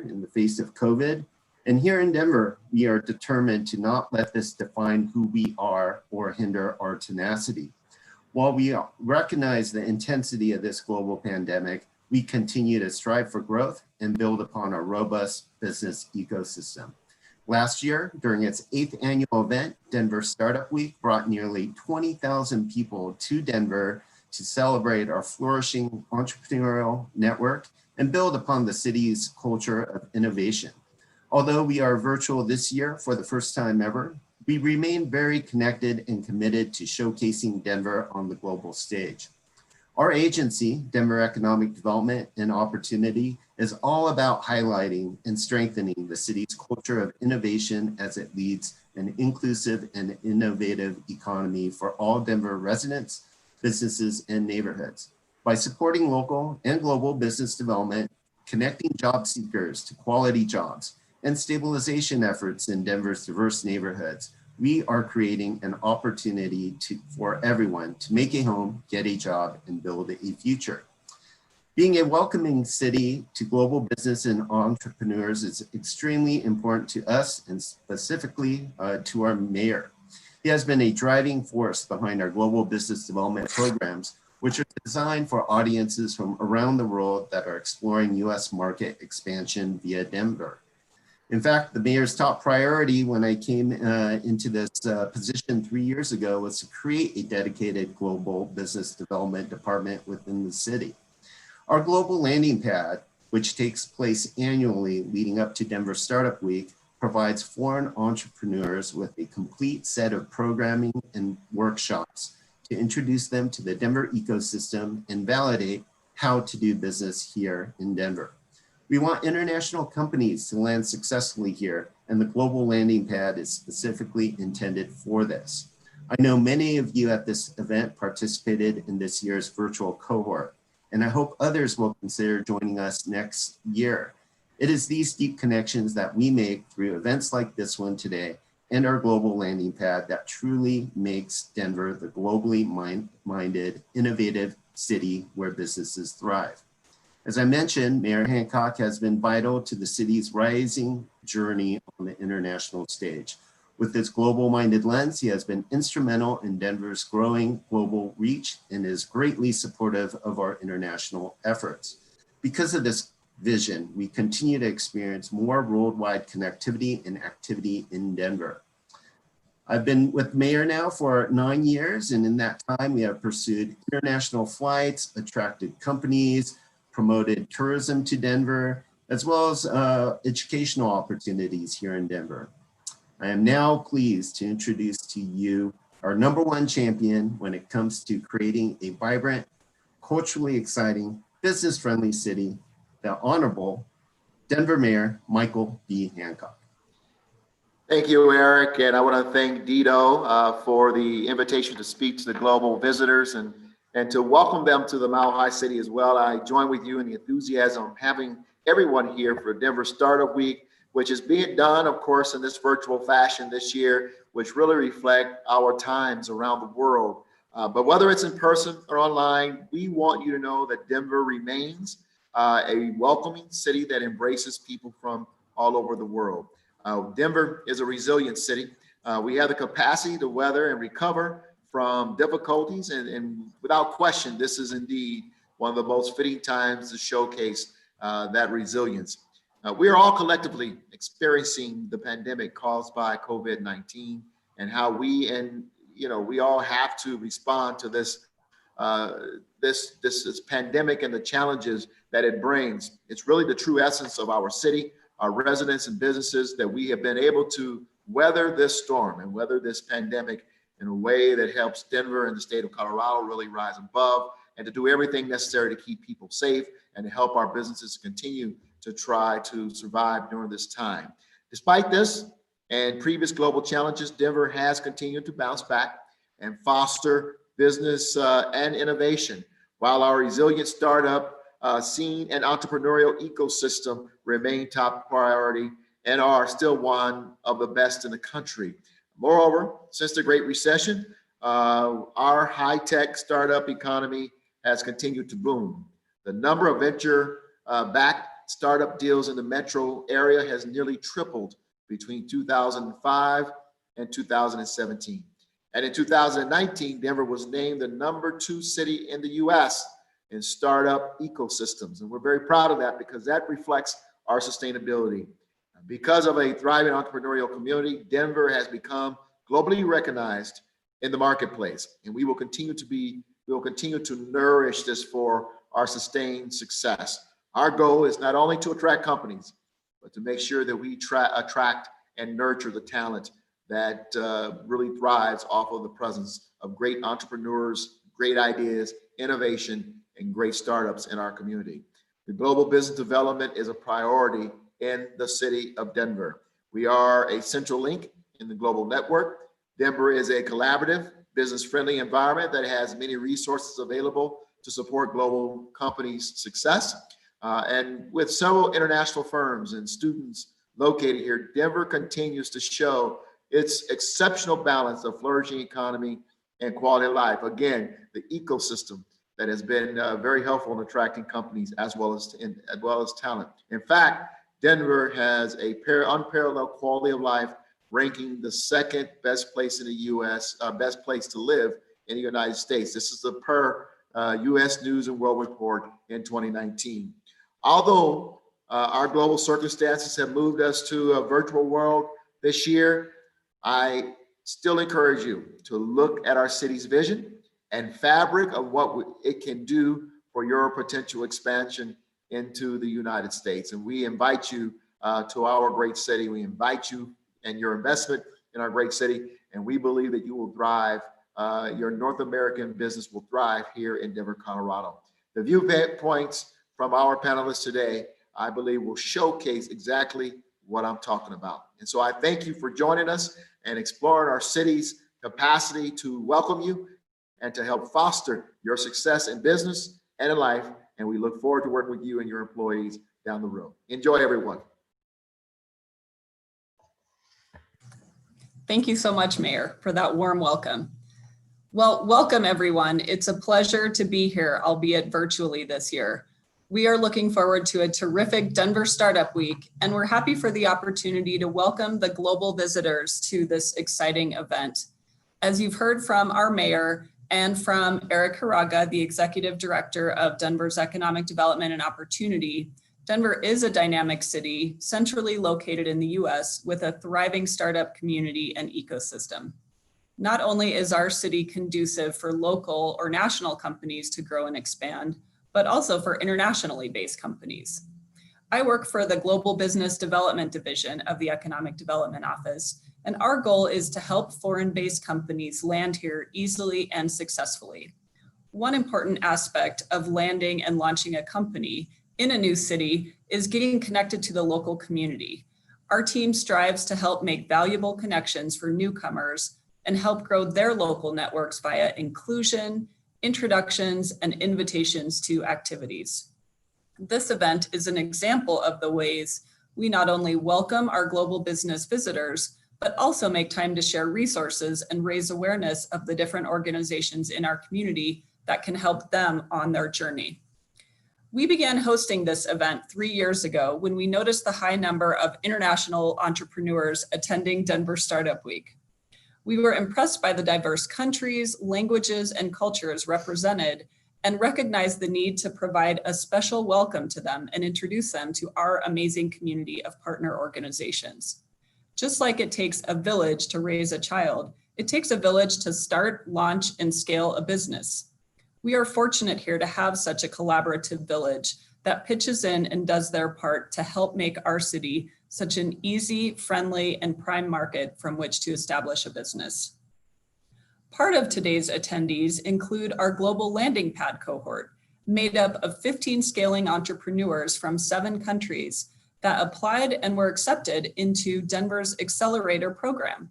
in the face of COVID. And here in Denver, we are determined to not let this define who we are or hinder our tenacity. While we recognize the intensity of this global pandemic, we continue to strive for growth and build upon our robust business ecosystem. Last year, during its 8th annual event, Denver Startup Week brought nearly 20,000 people to Denver to celebrate our flourishing entrepreneurial network and build upon the city's culture of innovation. Although we are virtual this year for the first time ever, we remain very connected and committed to showcasing Denver on the global stage. Our agency, Denver Economic Development and Opportunity, is all about highlighting and strengthening the city's culture of innovation as it leads an inclusive and innovative economy for all Denver residents, businesses, and neighborhoods. By supporting local and global business development, connecting job seekers to quality jobs, and stabilization efforts in Denver's diverse neighborhoods, we are creating an opportunity for everyone to make a home, get a job, and build a future. Being a welcoming city to global business and entrepreneurs is extremely important to us and specifically to our mayor. He has been a driving force behind our global business development programs, which are designed for audiences from around the world that are exploring US market expansion via Denver. In fact, the mayor's top priority when I came into this position 3 years ago was to create a dedicated global business development department within the city. Our global landing pad, which takes place annually leading up to Denver Startup Week, provides foreign entrepreneurs with a complete set of programming and workshops to introduce them to the Denver ecosystem and validate how to do business here in Denver. We want international companies to land successfully here, and the global landing pad is specifically intended for this. I know many of you at this event participated in this year's virtual cohort, and I hope others will consider joining us next year. It is these deep connections that we make through events like this one today and our global landing pad that truly makes Denver the globally minded, innovative city where businesses thrive. As I mentioned, Mayor Hancock has been vital to the city's rising journey on the international stage. With his global-minded lens, he has been instrumental in Denver's growing global reach and is greatly supportive of our international efforts. Because of this vision, we continue to experience more worldwide connectivity and activity in Denver. I've been with Mayor now for 9 years, and in that time, we have pursued international flights, attracted companies, promoted tourism to Denver, as well as educational opportunities here in Denver. I am now pleased to introduce to you our #1 champion when it comes to creating a vibrant, culturally exciting, business-friendly city, the Honorable Denver Mayor Michael B. Hancock. Thank you, Eric, and I want to thank Dito for the invitation to speak to the global visitors and to welcome them to the Mile High City as well. I join with you in the enthusiasm of having everyone here for Denver Startup Week, which is being done, of course, in this virtual fashion this year, which really reflect our times around the world. But whether it's in person or online, we want you to know that Denver remains a welcoming city that embraces people from all over the world. Denver is a resilient city. We have the capacity to weather and recover from difficulties, and without question, this is indeed one of the most fitting times to showcase that resilience. We are all collectively experiencing the pandemic caused by COVID-19 and how we all have to respond to this pandemic and the challenges that it brings. It's really the true essence of our city, our residents and businesses, that we have been able to weather this storm and weather this pandemic in a way that helps Denver and the state of Colorado really rise above and to do everything necessary to keep people safe and to help our businesses continue to try to survive during this time. Despite this and previous global challenges, Denver has continued to bounce back and foster business and innovation, while our resilient startup scene and entrepreneurial ecosystem remain top priority and are still one of the best in the country. Moreover, since the Great Recession, our high-tech startup economy has continued to boom. The number of venture-backed startup deals in the metro area has nearly tripled between 2005 and 2017. And in 2019, Denver was named the #2 city in the US in startup ecosystems. And we're very proud of that because that reflects our sustainability. Because of a thriving entrepreneurial community, Denver has become globally recognized in the marketplace. And we will continue to nourish this for our sustained success. Our goal is not only to attract companies, but to make sure that we attract and nurture the talent that really thrives off of the presence of great entrepreneurs, great ideas, innovation, and great startups in our community. The global business development is a priority in the city of Denver. We are a central link in the global network. Denver is a collaborative, business-friendly environment that has many resources available to support global companies' success. And with several international firms and students located here, Denver continues to show its exceptional balance of flourishing economy and quality of life. Again, the ecosystem that has been very helpful in attracting companies as well as talent. In fact, Denver has a unparalleled quality of life, ranking the second best place in the U.S., best place to live in the United States. This is the per U.S. News and World Report in 2019. Although our global circumstances have moved us to a virtual world this year, I still encourage you to look at our city's vision and fabric of what it can do for your potential expansion into the United States. And we invite you to our great city. We invite you and your investment in our great city. And we believe that you will thrive, your North American business will thrive here in Denver, Colorado. The viewpoints from our panelists today, I believe, will showcase exactly what I'm talking about. And so I thank you for joining us and exploring our city's capacity to welcome you and to help foster your success in business and in life. And we look forward to working with you and your employees down the road. Enjoy, everyone. Thank you so much, Mayor, for that warm welcome. Well, welcome everyone. It's a pleasure to be here, albeit virtually this year. We are looking forward to a terrific Denver Startup Week, and we're happy for the opportunity to welcome the global visitors to this exciting event. As you've heard from our mayor and from Eric Haraga, the executive director of Denver's Economic Development and Opportunity, Denver is a dynamic city centrally located in the US with a thriving startup community and ecosystem. Not only is our city conducive for local or national companies to grow and expand, but also for internationally based companies. I work for the Global Business Development Division of the Economic Development Office, and our goal is to help foreign-based companies land here easily and successfully. One important aspect of landing and launching a company in a new city is getting connected to the local community. Our team strives to help make valuable connections for newcomers and help grow their local networks via inclusion, introductions, and invitations to activities. This event is an example of the ways we not only welcome our global business visitors, but also make time to share resources and raise awareness of the different organizations in our community that can help them on their journey. We began hosting this event 3 years ago when we noticed the high number of international entrepreneurs attending Denver Startup Week. We were impressed by the diverse countries, languages, and cultures represented and recognized the need to provide a special welcome to them and introduce them to our amazing community of partner organizations. Just like it takes a village to raise a child, it takes a village to start, launch, and scale a business. We are fortunate here to have such a collaborative village that pitches in and does their part to help make our city such an easy, friendly, and prime market from which to establish a business. Part of today's attendees include our Global Landing Pad cohort, made up of 15 scaling entrepreneurs from 7 countries that applied and were accepted into Denver's Accelerator program.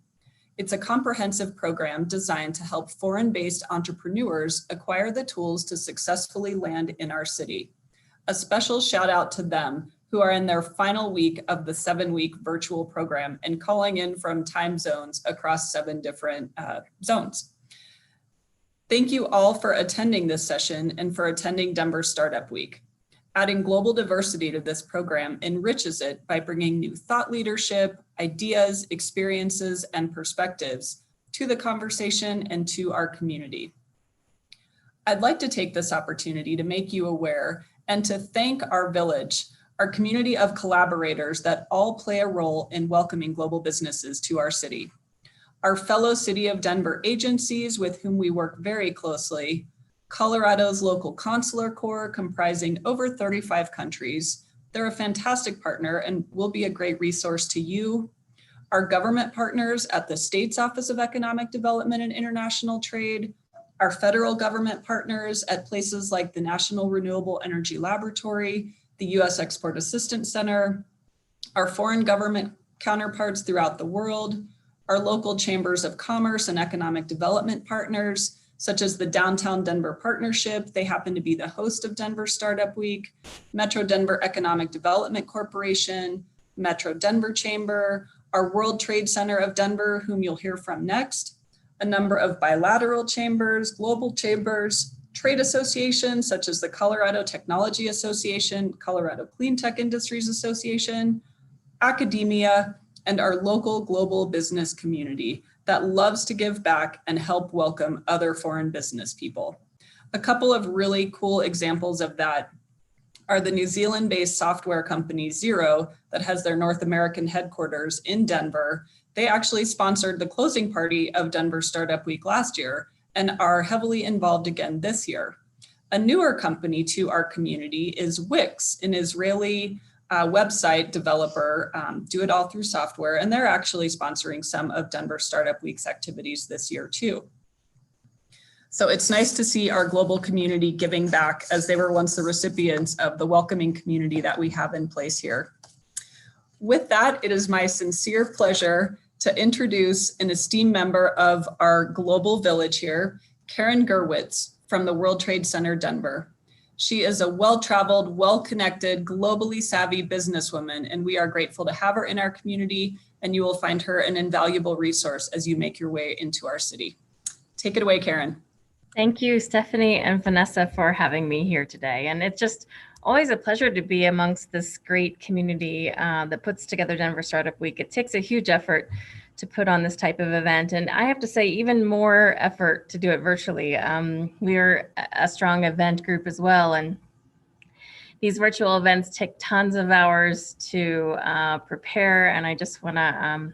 It's a comprehensive program designed to help foreign-based entrepreneurs acquire the tools to successfully land in our city. A special shout out to them who are in their final week of the 7-week virtual program and calling in from time zones across 7 different zones. Thank you all for attending this session and for attending Denver Startup Week. Adding global diversity to this program enriches it by bringing new thought leadership, ideas, experiences, and perspectives to the conversation and to our community. I'd like to take this opportunity to make you aware and to thank our village, our community of collaborators that all play a role in welcoming global businesses to our city. Our fellow City of Denver agencies with whom we work very closely, Colorado's local consular corps comprising over 35 countries. They're a fantastic partner and will be a great resource to you. Our government partners at the state's Office of Economic Development and International Trade, our federal government partners at places like the National Renewable Energy Laboratory, the U.S. Export Assistance Center, our foreign government counterparts throughout the world, our local chambers of commerce and economic development partners, such as the Downtown Denver Partnership. They happen to be the host of Denver Startup Week, Metro Denver Economic Development Corporation, Metro Denver Chamber, our World Trade Center of Denver, whom you'll hear from next, a number of bilateral chambers, global chambers, trade associations such as the Colorado Technology Association, Colorado Clean Tech Industries Association, academia, and our local global business community that loves to give back and help welcome other foreign business people. A couple of really cool examples of that are the New Zealand-based software company Xero that has their North American headquarters in Denver. They actually sponsored the closing party of Denver Startup Week last year and are heavily involved again this year. A newer company to our community is Wix, an Israeli website developer, do it all through software, and they're actually sponsoring some of Denver Startup Week's activities this year too. So it's nice to see our global community giving back as they were once the recipients of the welcoming community that we have in place here. With that, it is my sincere pleasure to introduce an esteemed member of our global village here, Karen Gerwitz from the World Trade Center, Denver. She is a well-traveled, well-connected, globally savvy businesswoman, and we are grateful to have her in our community, and you will find her an invaluable resource as you make your way into our city. Take it away, Karen. Thank you, Stephanie and Vanessa, for having me here today. And it's just always a pleasure to be amongst this great community that puts together Denver Startup Week. It takes a huge effort to put on this type of event. And I have to say, even more effort to do it virtually. We're a strong event group as well. And these virtual events take tons of hours to prepare. And I just want to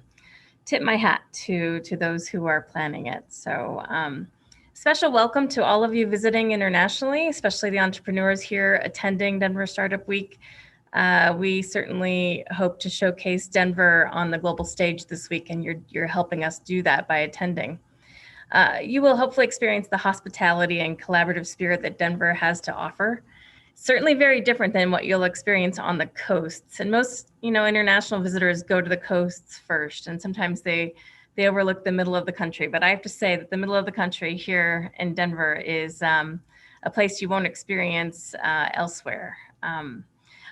tip my hat to those who are planning it. So special welcome to all of you visiting internationally, especially the entrepreneurs here attending Denver Startup Week. We certainly hope to showcase Denver on the global stage this week, and you're helping us do that by attending. You will hopefully experience the hospitality and collaborative spirit that Denver has to offer. Certainly very different than what you'll experience on the coasts. And most, international visitors go to the coasts first, and sometimes they overlook the middle of the country. But I have to say that the middle of the country here in Denver is a place you won't experience elsewhere.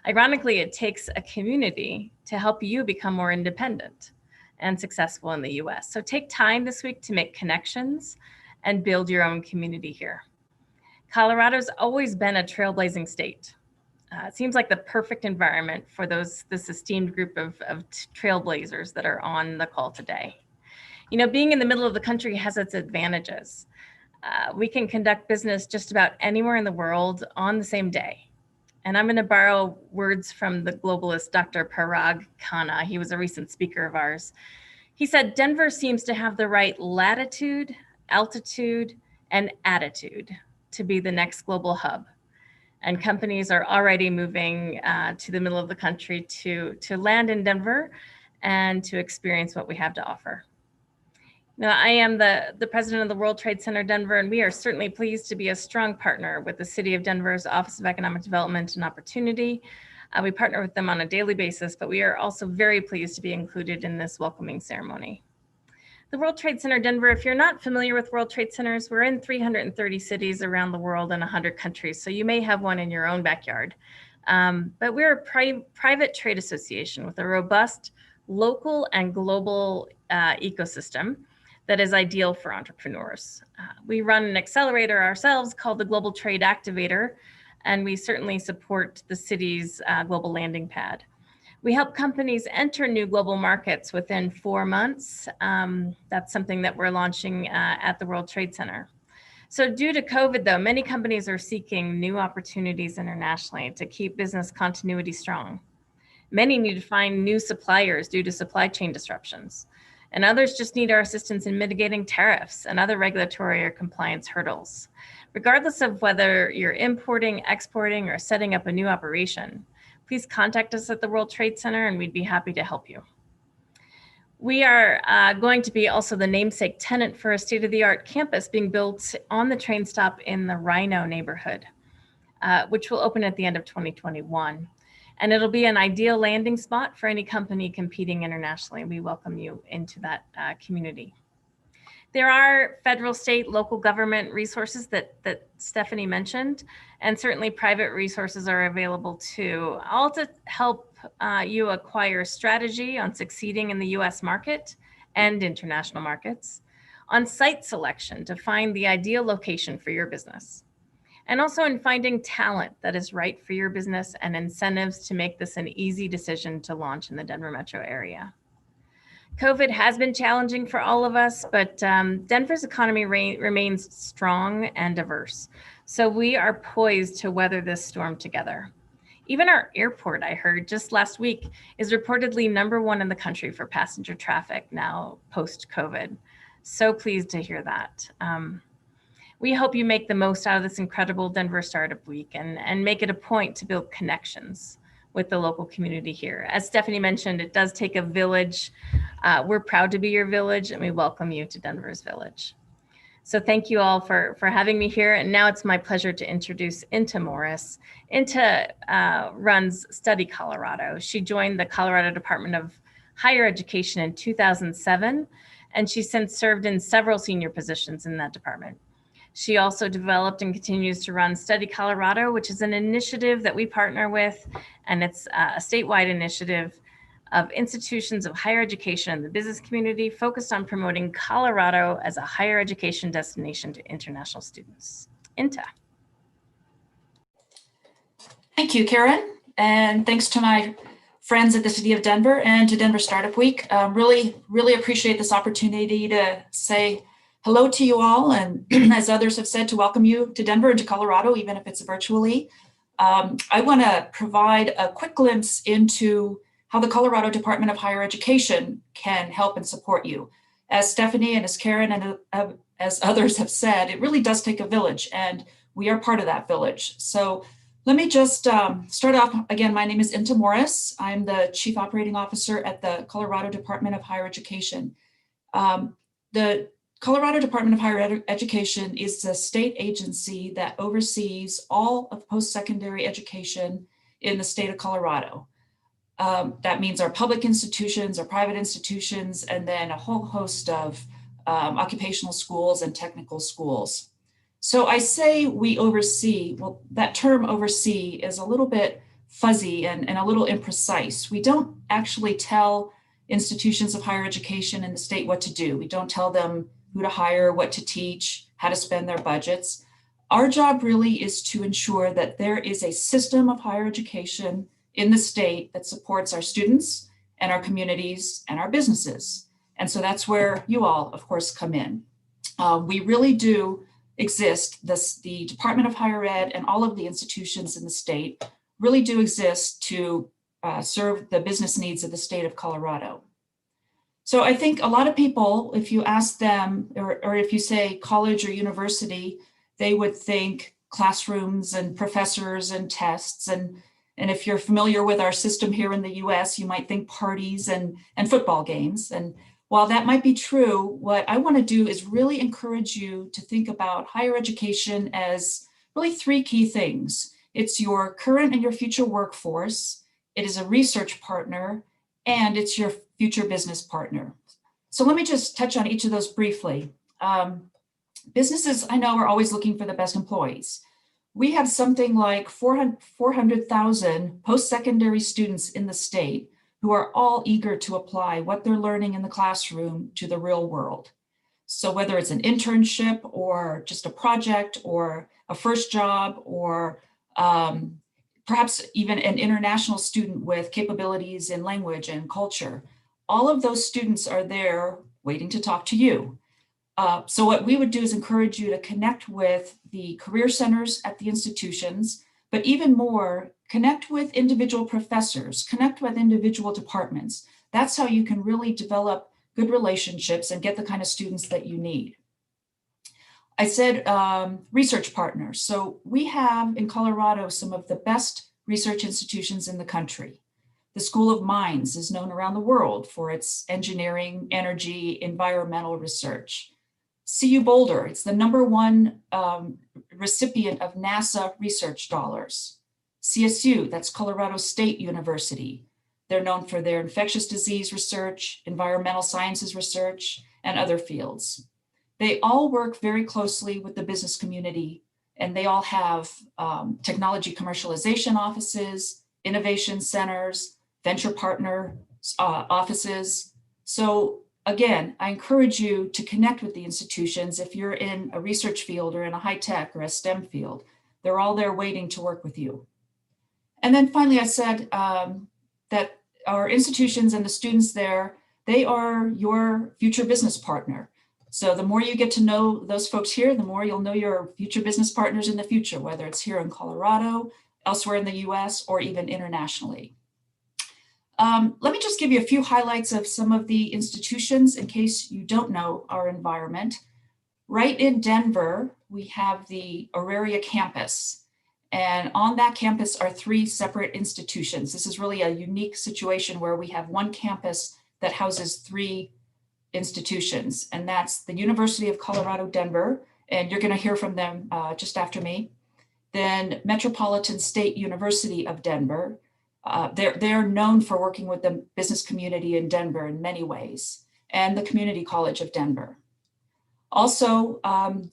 Ironically, it takes a community to help you become more independent and successful in the US. So take time this week to make connections and build your own community here. Colorado's always been a trailblazing state. It seems like the perfect environment for this esteemed group of trailblazers that are on the call today. Being in the middle of the country has its advantages. We can conduct business just about anywhere in the world on the same day. And I'm going to borrow words from the globalist Dr. Parag Khanna. He was a recent speaker of ours. He said, Denver seems to have the right latitude, altitude, and attitude to be the next global hub. And companies are already moving to the middle of the country to land in Denver and to experience what we have to offer. Now, I am the president of the World Trade Center Denver, and we are certainly pleased to be a strong partner with the City of Denver's Office of Economic Development and Opportunity. We partner with them on a daily basis, but we are also very pleased to be included in this welcoming ceremony. The World Trade Center Denver, if you're not familiar with World Trade Centers, we're in 330 cities around the world and 100 countries, so you may have one in your own backyard. But we're a private trade association with a robust local and global ecosystem that is ideal for entrepreneurs. We run an accelerator ourselves called the Global Trade Activator, and we certainly support the city's global landing pad. We help companies enter new global markets within 4 months. That's something that we're launching at the World Trade Center. So due to COVID, though, many companies are seeking new opportunities internationally to keep business continuity strong. Many need to find new suppliers due to supply chain disruptions, and others just need our assistance in mitigating tariffs and other regulatory or compliance hurdles. Regardless of whether you're importing, exporting, or setting up a new operation, please contact us at the World Trade Center and we'd be happy to help you. We are going to be also the namesake tenant for a state-of-the-art campus being built on the train stop in the Rhino neighborhood, which will open at the end of 2021. And it'll be an ideal landing spot for any company competing internationally. We welcome you into that community. There are federal, state, local government resources that Stephanie mentioned, and certainly private resources are available too, all to help you acquire strategy on succeeding in the US market and international markets, on site selection to find the ideal location for your business, and also in finding talent that is right for your business and incentives to make this an easy decision to launch in the Denver metro area. COVID has been challenging for all of us, but Denver's economy remains strong and diverse. So we are poised to weather this storm together. Even our airport, I heard just last week, is reportedly #1 in the country for passenger traffic now post-COVID. So pleased to hear that. We hope you make the most out of this incredible Denver Startup Week and make it a point to build connections with the local community here. As Stephanie mentioned, it does take a village. We're proud to be your village and we welcome you to Denver's village. So thank you all for having me here. And now it's my pleasure to introduce Inta Morris. Inta runs Study Colorado. She joined the Colorado Department of Higher Education in 2007, and she's since served in several senior positions in that department. She also developed and continues to run Study Colorado, which is an initiative that we partner with, and it's a statewide initiative of institutions of higher education in the business community focused on promoting Colorado as a higher education destination to international students. Inta. Thank you, Karen, and thanks to my friends at the City of Denver and to Denver Startup Week. Really appreciate this opportunity to say hello to you all, and as others have said, to welcome you to Denver and to Colorado, even if it's virtually. I want to provide a quick glimpse into how the Colorado Department of Higher Education can help and support you. As Stephanie and as Karen and as others have said, it really does take a village, and we are part of that village. So let me just start off. Again, my name is Inta Morris. I'm the Chief Operating Officer at the Colorado Department of Higher Education. The Colorado Department of Higher Education is the state agency that oversees all of post-secondary education in the state of Colorado. That means our public institutions, our private institutions, and then a whole host of occupational schools and technical schools. So I say we oversee, well, that term oversee is a little bit fuzzy and a little imprecise. We don't actually tell institutions of higher education in the state what to do. We don't tell them who to hire, what to teach, how to spend their budgets. Our job really is to ensure that there is a system of higher education in the state that supports our students and our communities and our businesses. And so that's where you all, of course, come in. We really do exist, the Department of Higher Ed and all of the institutions in the state really do exist to serve the business needs of the state of Colorado. So I think a lot of people, if you ask them, or if you say college or university, they would think classrooms and professors and tests. And if you're familiar with our system here in the US, you might think parties and football games. And while that might be true, what I want to do is really encourage you to think about higher education as really 3 key things. It's your current and your future workforce, it is a research partner, and it's your future business partner. So let me just touch on each of those briefly. Businesses, I know, are always looking for the best employees. We have something like 400,000 post-secondary students in the state who are all eager to apply what they're learning in the classroom to the real world. So whether it's an internship or just a project or a first job or perhaps even an international student with capabilities in language and culture. All of those students are there waiting to talk to you. So what we would do is encourage you to connect with the career centers at the institutions, but even more, connect with individual professors, connect with individual departments. That's how you can really develop good relationships and get the kind of students that you need. I said research partners. So we have in Colorado some of the best research institutions in the country. The School of Mines is known around the world for its engineering, energy, environmental research. CU Boulder, it's the #1 recipient of NASA research dollars. CSU, that's Colorado State University. They're known for their infectious disease research, environmental sciences research, and other fields. They all work very closely with the business community, and they all have technology commercialization offices, innovation centers, venture partner offices. So again, I encourage you to connect with the institutions if you're in a research field or in a high tech or a STEM field. They're all there waiting to work with you. And then finally, I said that our institutions and the students there, they are your future business partner. So the more you get to know those folks here, the more you'll know your future business partners in the future, whether it's here in Colorado, elsewhere in the US, or even internationally. Let me just give you a few highlights of some of the institutions in case you don't know our environment. Right in Denver, we have the Auraria campus. And on that campus are 3 separate institutions. This is really a unique situation where we have one campus that houses 3 institutions, and that's the University of Colorado, Denver, and you're going to hear from them just after me. Then Metropolitan State University of Denver. They're known for working with the business community in Denver in many ways, and the Community College of Denver. Also,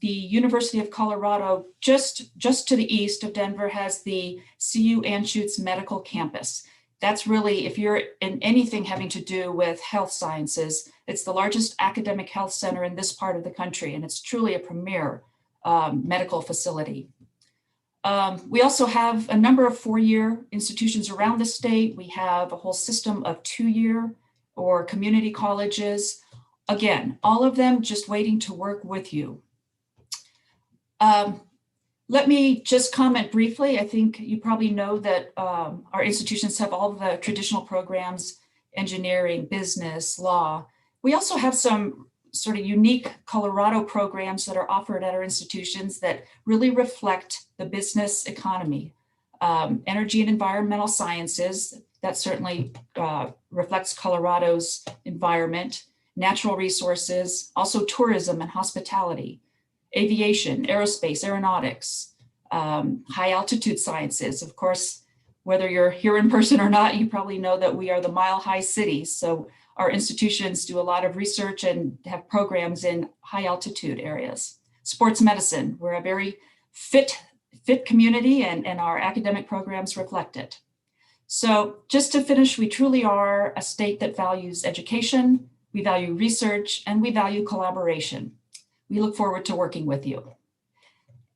the University of Colorado, just to the east of Denver, has the CU Anschutz Medical Campus. That's really, if you're in anything having to do with health sciences, it's the largest academic health center in this part of the country, and it's truly a premier medical facility. We also have a number of 4-year institutions around the state. We have a whole system of 2-year or community colleges. Again, all of them just waiting to work with you. Let me just comment briefly. I think you probably know that our institutions have all the traditional programs, engineering, business, law. We also have some sort of unique Colorado programs that are offered at our institutions that really reflect the business economy. Energy and environmental sciences, that certainly reflects Colorado's environment, natural resources, also tourism and hospitality, aviation, aerospace, aeronautics, high altitude sciences. Of course, whether you're here in person or not, you probably know that we are the Mile High City. So our institutions do a lot of research and have programs in high altitude areas. Sports medicine, we're a very fit community, and our academic programs reflect it. So just to finish, we truly are a state that values education, we value research, and we value collaboration. We look forward to working with you.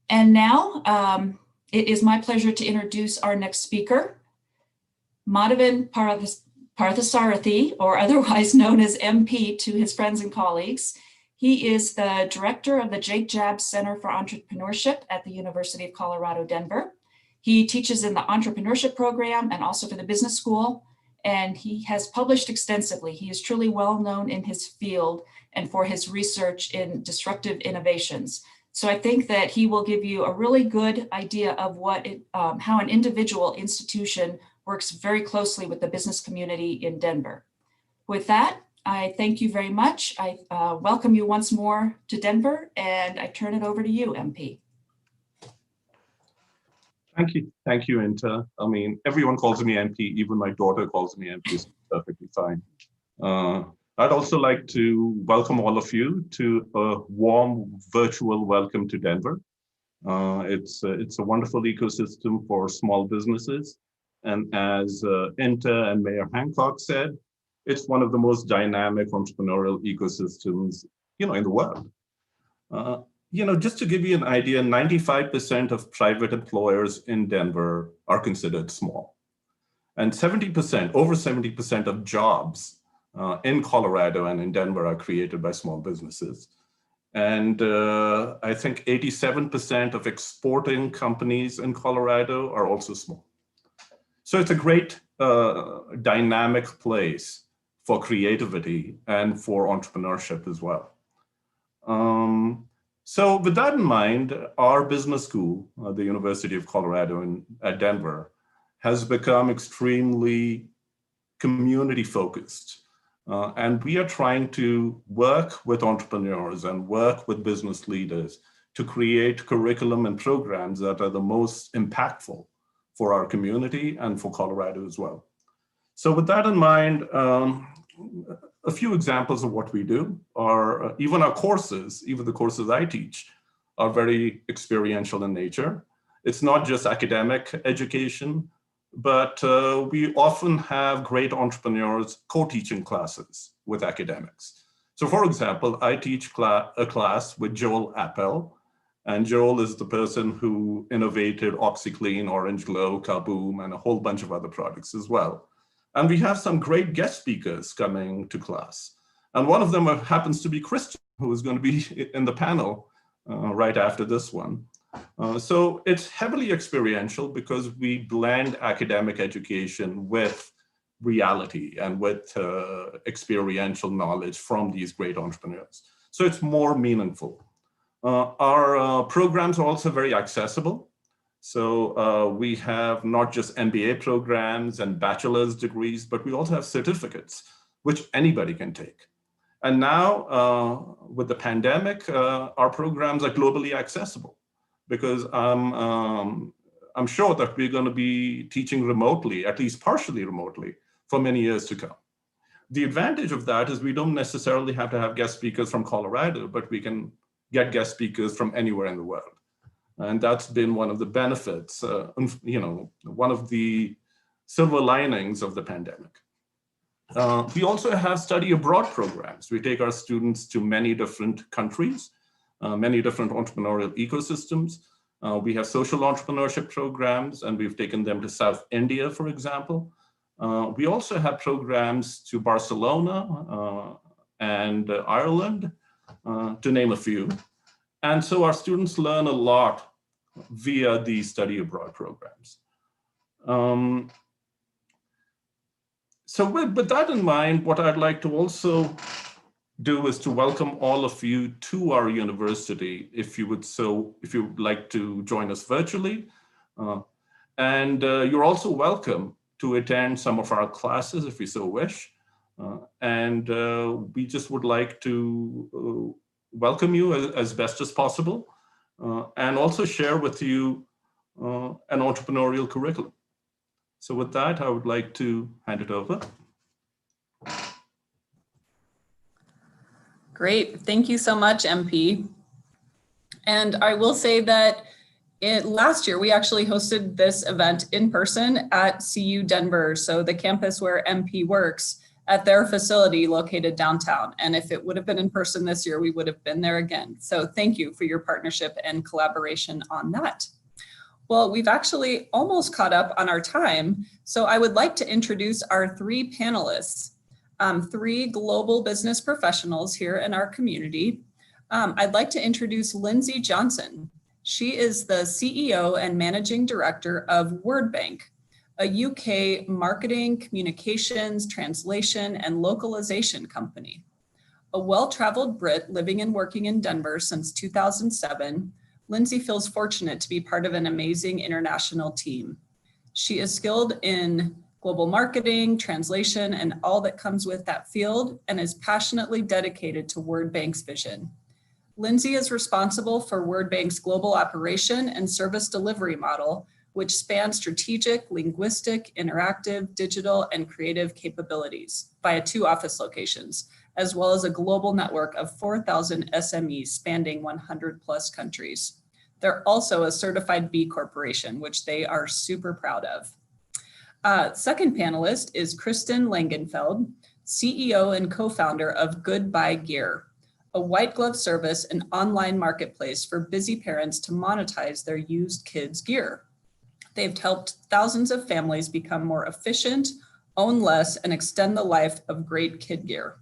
And now it is my pleasure to introduce our next speaker, Madhavan Parthasarathi, or otherwise known as MP to his friends and colleagues. He is the director of the Jake Jab Center for Entrepreneurship at the University of Colorado, Denver. He teaches in the entrepreneurship program and also for the business school, and he has published extensively. He is truly well known in his field and for his research in disruptive innovations. So I think that he will give you a really good idea of how an individual institution works very closely with the business community in Denver. With that, I thank you very much. I welcome you once more to Denver, and I turn it over to you, MP. Thank you, Inta. I mean, everyone calls me MP, even my daughter calls me MP, so perfectly fine. I'd also like to welcome all of you to a warm virtual welcome to Denver. It's a wonderful ecosystem for small businesses. And as Inta and Mayor Hancock said, it's one of the most dynamic entrepreneurial ecosystems, in the world. just to give you an idea, 95% of private employers in Denver are considered small. And 70%, over 70% of jobs in Colorado and in Denver are created by small businesses. And I think 87% of exporting companies in Colorado are also small. So it's a great dynamic place for creativity and for entrepreneurship as well. So with that in mind, our business school, the University of Colorado at Denver, has become extremely community focused. And we are trying to work with entrepreneurs and work with business leaders to create curriculum and programs that are the most impactful for our community and for Colorado as well. So with that in mind, a few examples of what we do are even our courses, even the courses I teach, are very experiential in nature. It's not just academic education, but we often have great entrepreneurs co-teaching classes with academics. So for example, I teach a class with Joel Appel, and Joel is the person who innovated OxyClean, Orange Glow, Kaboom, and a whole bunch of other products as well. And we have some great guest speakers coming to class. And one of them happens to be Christian, who is going to be in the panel right after this one. So it's heavily experiential because we blend academic education with reality and with experiential knowledge from these great entrepreneurs. So it's more meaningful. Our programs are also very accessible. So we have not just MBA programs and bachelor's degrees, but we also have certificates, which anybody can take. And now with the pandemic, our programs are globally accessible because I'm sure that we're going to be teaching remotely, at least partially remotely, for many years to come. The advantage of that is we don't necessarily have to have guest speakers from Colorado, but we can get guest speakers from anywhere in the world. And that's been one of the benefits, one of the silver linings of the pandemic. We also have study abroad programs. We take our students to many different countries, many different entrepreneurial ecosystems. We have social entrepreneurship programs, and we've taken them to South India, for example. We also have programs to Barcelona and Ireland, to name a few. And so our students learn a lot via these study abroad programs. So with that in mind, what I'd like to also do is to welcome all of you to our university, if you would like to join us virtually. And you're also welcome to attend some of our classes if you so wish. And we just would like to welcome you as best as possible, and also share with you an entrepreneurial curriculum. So with that, I would like to hand it over. Great, thank you so much, MP. And I will say that last year, we actually hosted this event in person at CU Denver, so the campus where MP works, at their facility located downtown. And if it would have been in person this year, we would have been there again. So thank you for your partnership and collaboration on that. Well, we've actually almost caught up on our time. So I would like to introduce our three panelists, three global business professionals here in our community. I'd like to introduce Lindsay Johnson. She is the CEO and Managing Director of WordBank, a UK marketing, communications, translation, and localization company. A well-traveled Brit living and working in Denver since 2007, Lindsay feels fortunate to be part of an amazing international team. She is skilled in global marketing, translation, and all that comes with that field, and is passionately dedicated to WordBank's vision. Lindsay is responsible for WordBank's global operation and service delivery model, which spans strategic, linguistic, interactive, digital, and creative capabilities via 2 office locations, as well as a global network of 4,000 SMEs spanning 100+ countries. They're also a certified B Corporation, which they are super proud of. Second panelist is Kristen Langenfeld, CEO and co-founder of Goodbye Gear, a white glove service and online marketplace for busy parents to monetize their used kids' gear. They've helped thousands of families become more efficient, own less, and extend the life of great kid gear.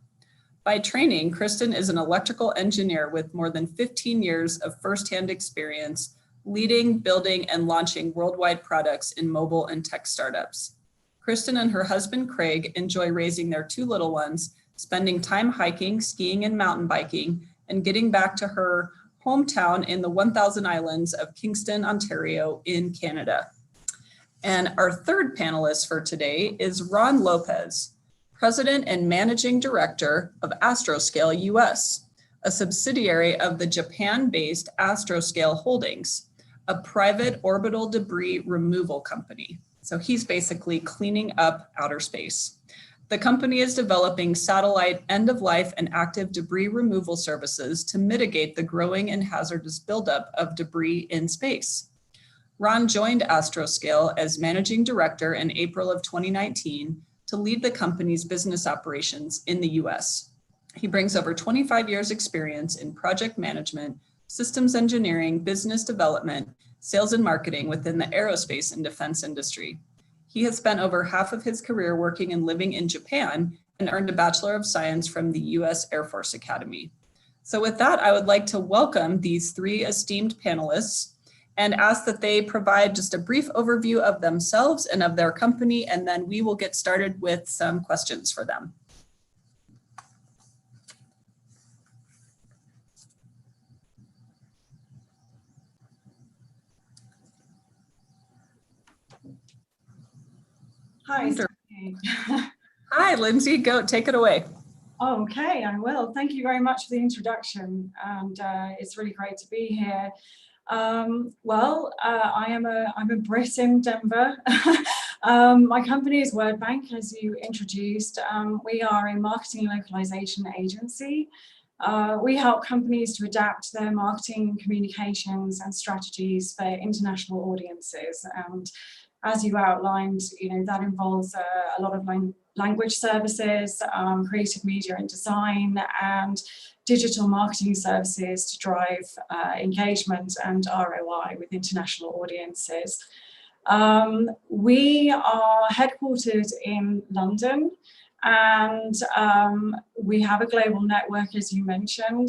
By training, Kristen is an electrical engineer with more than 15 years of firsthand experience leading, building, and launching worldwide products in mobile and tech startups. Kristen and her husband, Craig, enjoy raising their two little ones, spending time hiking, skiing, and mountain biking, and getting back to her hometown in the 1,000 Islands of Kingston, Ontario in Canada. And our third panelist for today is Ron Lopez, President and Managing Director of Astroscale US, a subsidiary of the Japan-based Astroscale Holdings, a private orbital debris removal company. So he's basically cleaning up outer space. The company is developing satellite end-of-life and active debris removal services to mitigate the growing and hazardous buildup of debris in space. Ron joined Astroscale as managing director in April of 2019 to lead the company's business operations in the US. He brings over 25 years experience in project management, systems engineering, business development, sales and marketing within the aerospace and defense industry. He has spent over half of his career working and living in Japan and earned a Bachelor of Science from the US Air Force Academy. So with that, I would like to welcome these three esteemed panelists and ask that they provide just a brief overview of themselves and of their company, and then we will get started with some questions for them. Hi. Hi, Lindsay, go take it away. Okay, I will. Thank you very much for the introduction, and it's really great to be here. I'm a Brit in Denver. My company is WordBank, as you introduced. We are a marketing localization agency. We help companies to adapt their marketing communications and strategies for international audiences. And as you outlined, that involves a lot of language services, creative media and design, and digital marketing services to drive engagement and ROI with international audiences. We are headquartered in London, and we have a global network, as you mentioned.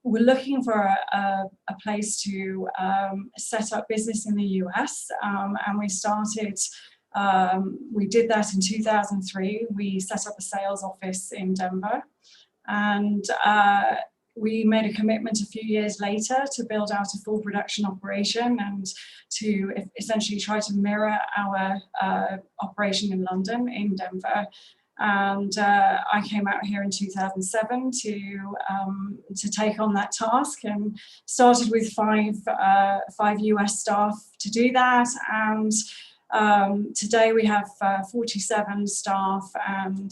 We're looking for a place to set up business in the US, and we did that in 2003. We set up a sales office in Denver, and we made a commitment a few years later to build out a full production operation and to essentially try to mirror our operation in London, in Denver. And I came out here in 2007 to take on that task, and started with five US staff to do that. And today we have 47 staff and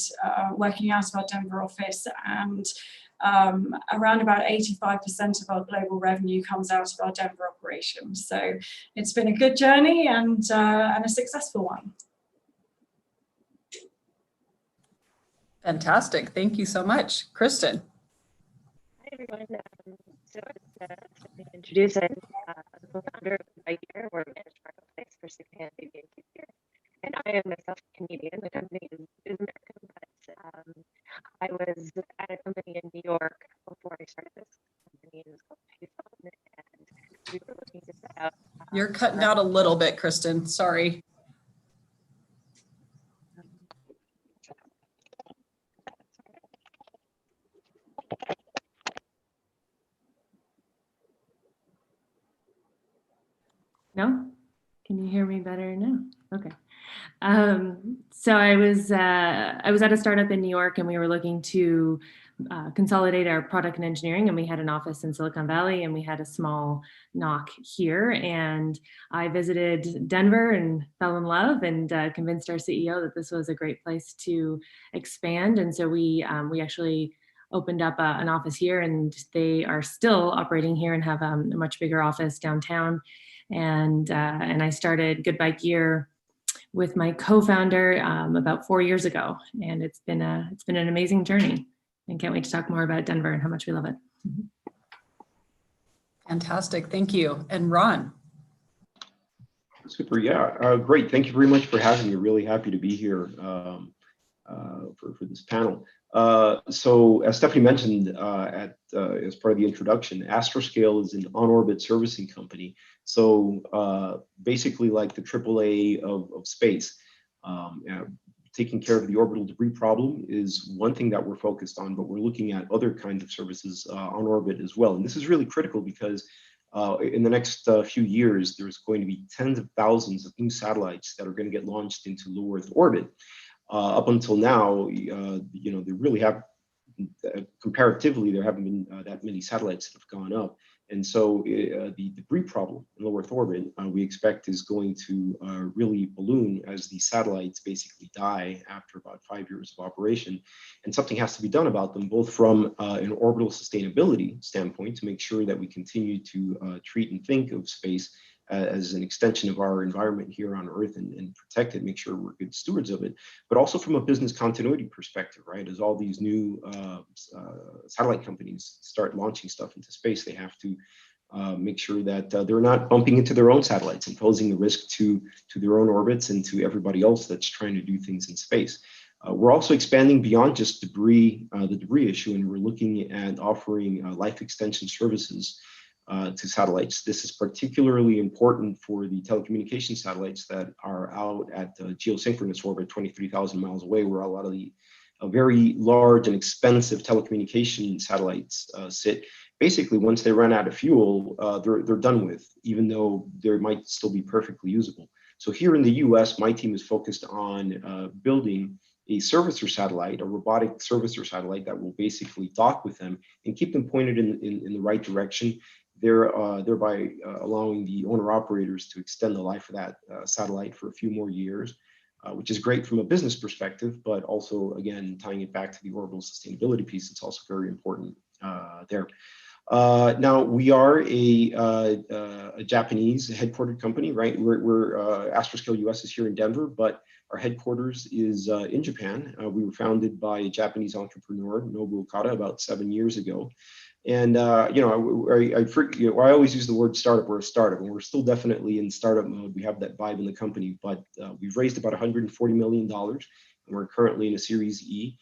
working out of our Denver office, and around about 85% of our global revenue comes out of our Denver operation. So it's been a good journey and a successful one. Fantastic. Thank you so much. Kristen. Hi, everyone. So as Stephanie introduced, I'm the co-founder of Year. We're a managed marketplace for secondhand baby and kid gear. And I am myself Canadian. The company is American, but I was at a company in New York before I started this company. It was called Payphone, and we were looking to set out. You're cutting out a little bit, Kristen. Sorry. No? Can you hear me better now? Okay. So I was at a startup in New York, and we were looking to consolidate our product and engineering, and we had an office in Silicon Valley, and we had a small NOC here. And I visited Denver and fell in love, and convinced our CEO that this was a great place to expand. And so we actually opened up an office here, and they are still operating here and have a much bigger office downtown. And I started Goodbye Gear with my co-founder about 4 years ago, and it's been an amazing journey. and can't wait to talk more about Denver and how much we love it. Fantastic. Thank you. And Ron. Super. Yeah. Great. Thank you very much for having me. Really happy to be here for this panel. So as Stephanie mentioned as part of the introduction, Astroscale is an on-orbit servicing company. So basically like the AAA of space. Taking care of the orbital debris problem is one thing that we're focused on, but we're looking at other kinds of services on orbit as well. And this is really critical because in the next few years, there's going to be tens of thousands of new satellites that are going to get launched into low Earth orbit. Up until now, there really have, comparatively, there haven't been that many satellites that have gone up. And so the debris problem in low Earth orbit, we expect is going to really balloon as the satellites basically die after about 5 years of operation. And something has to be done about them, both from an orbital sustainability standpoint to make sure that we continue to treat and think of space as an extension of our environment here on Earth and protect it, make sure we're good stewards of it, but also from a business continuity perspective, right? As all these new satellite companies start launching stuff into space, they have to make sure that they're not bumping into their own satellites and posing the risk to their own orbits and to everybody else that's trying to do things in space. We're also expanding beyond just debris, the debris issue, and we're looking at offering life extension services to satellites. This is particularly important for the telecommunication satellites that are out at geosynchronous orbit, 23,000 miles away, where a lot of the very large and expensive telecommunication satellites sit. Basically, once they run out of fuel, they're done with, even though they might still be perfectly usable. So here in the US, my team is focused on building a servicer satellite, a robotic servicer satellite that will basically dock with them and keep them pointed in the right direction, thereby allowing the owner-operators to extend the life of that satellite for a few more years, which is great from a business perspective, but also, again, tying it back to the orbital sustainability piece, it's also very important there. Now, we are a Japanese headquartered company, right? We're Astroscale US is here in Denver, but our headquarters is in Japan. We were founded by a Japanese entrepreneur, Nobu Okada, about 7 years ago. And I always use the word startup. We're a startup, and we're still definitely in startup mode. We have that vibe in the company, but we've raised about $140 million, and we're currently in a Series E,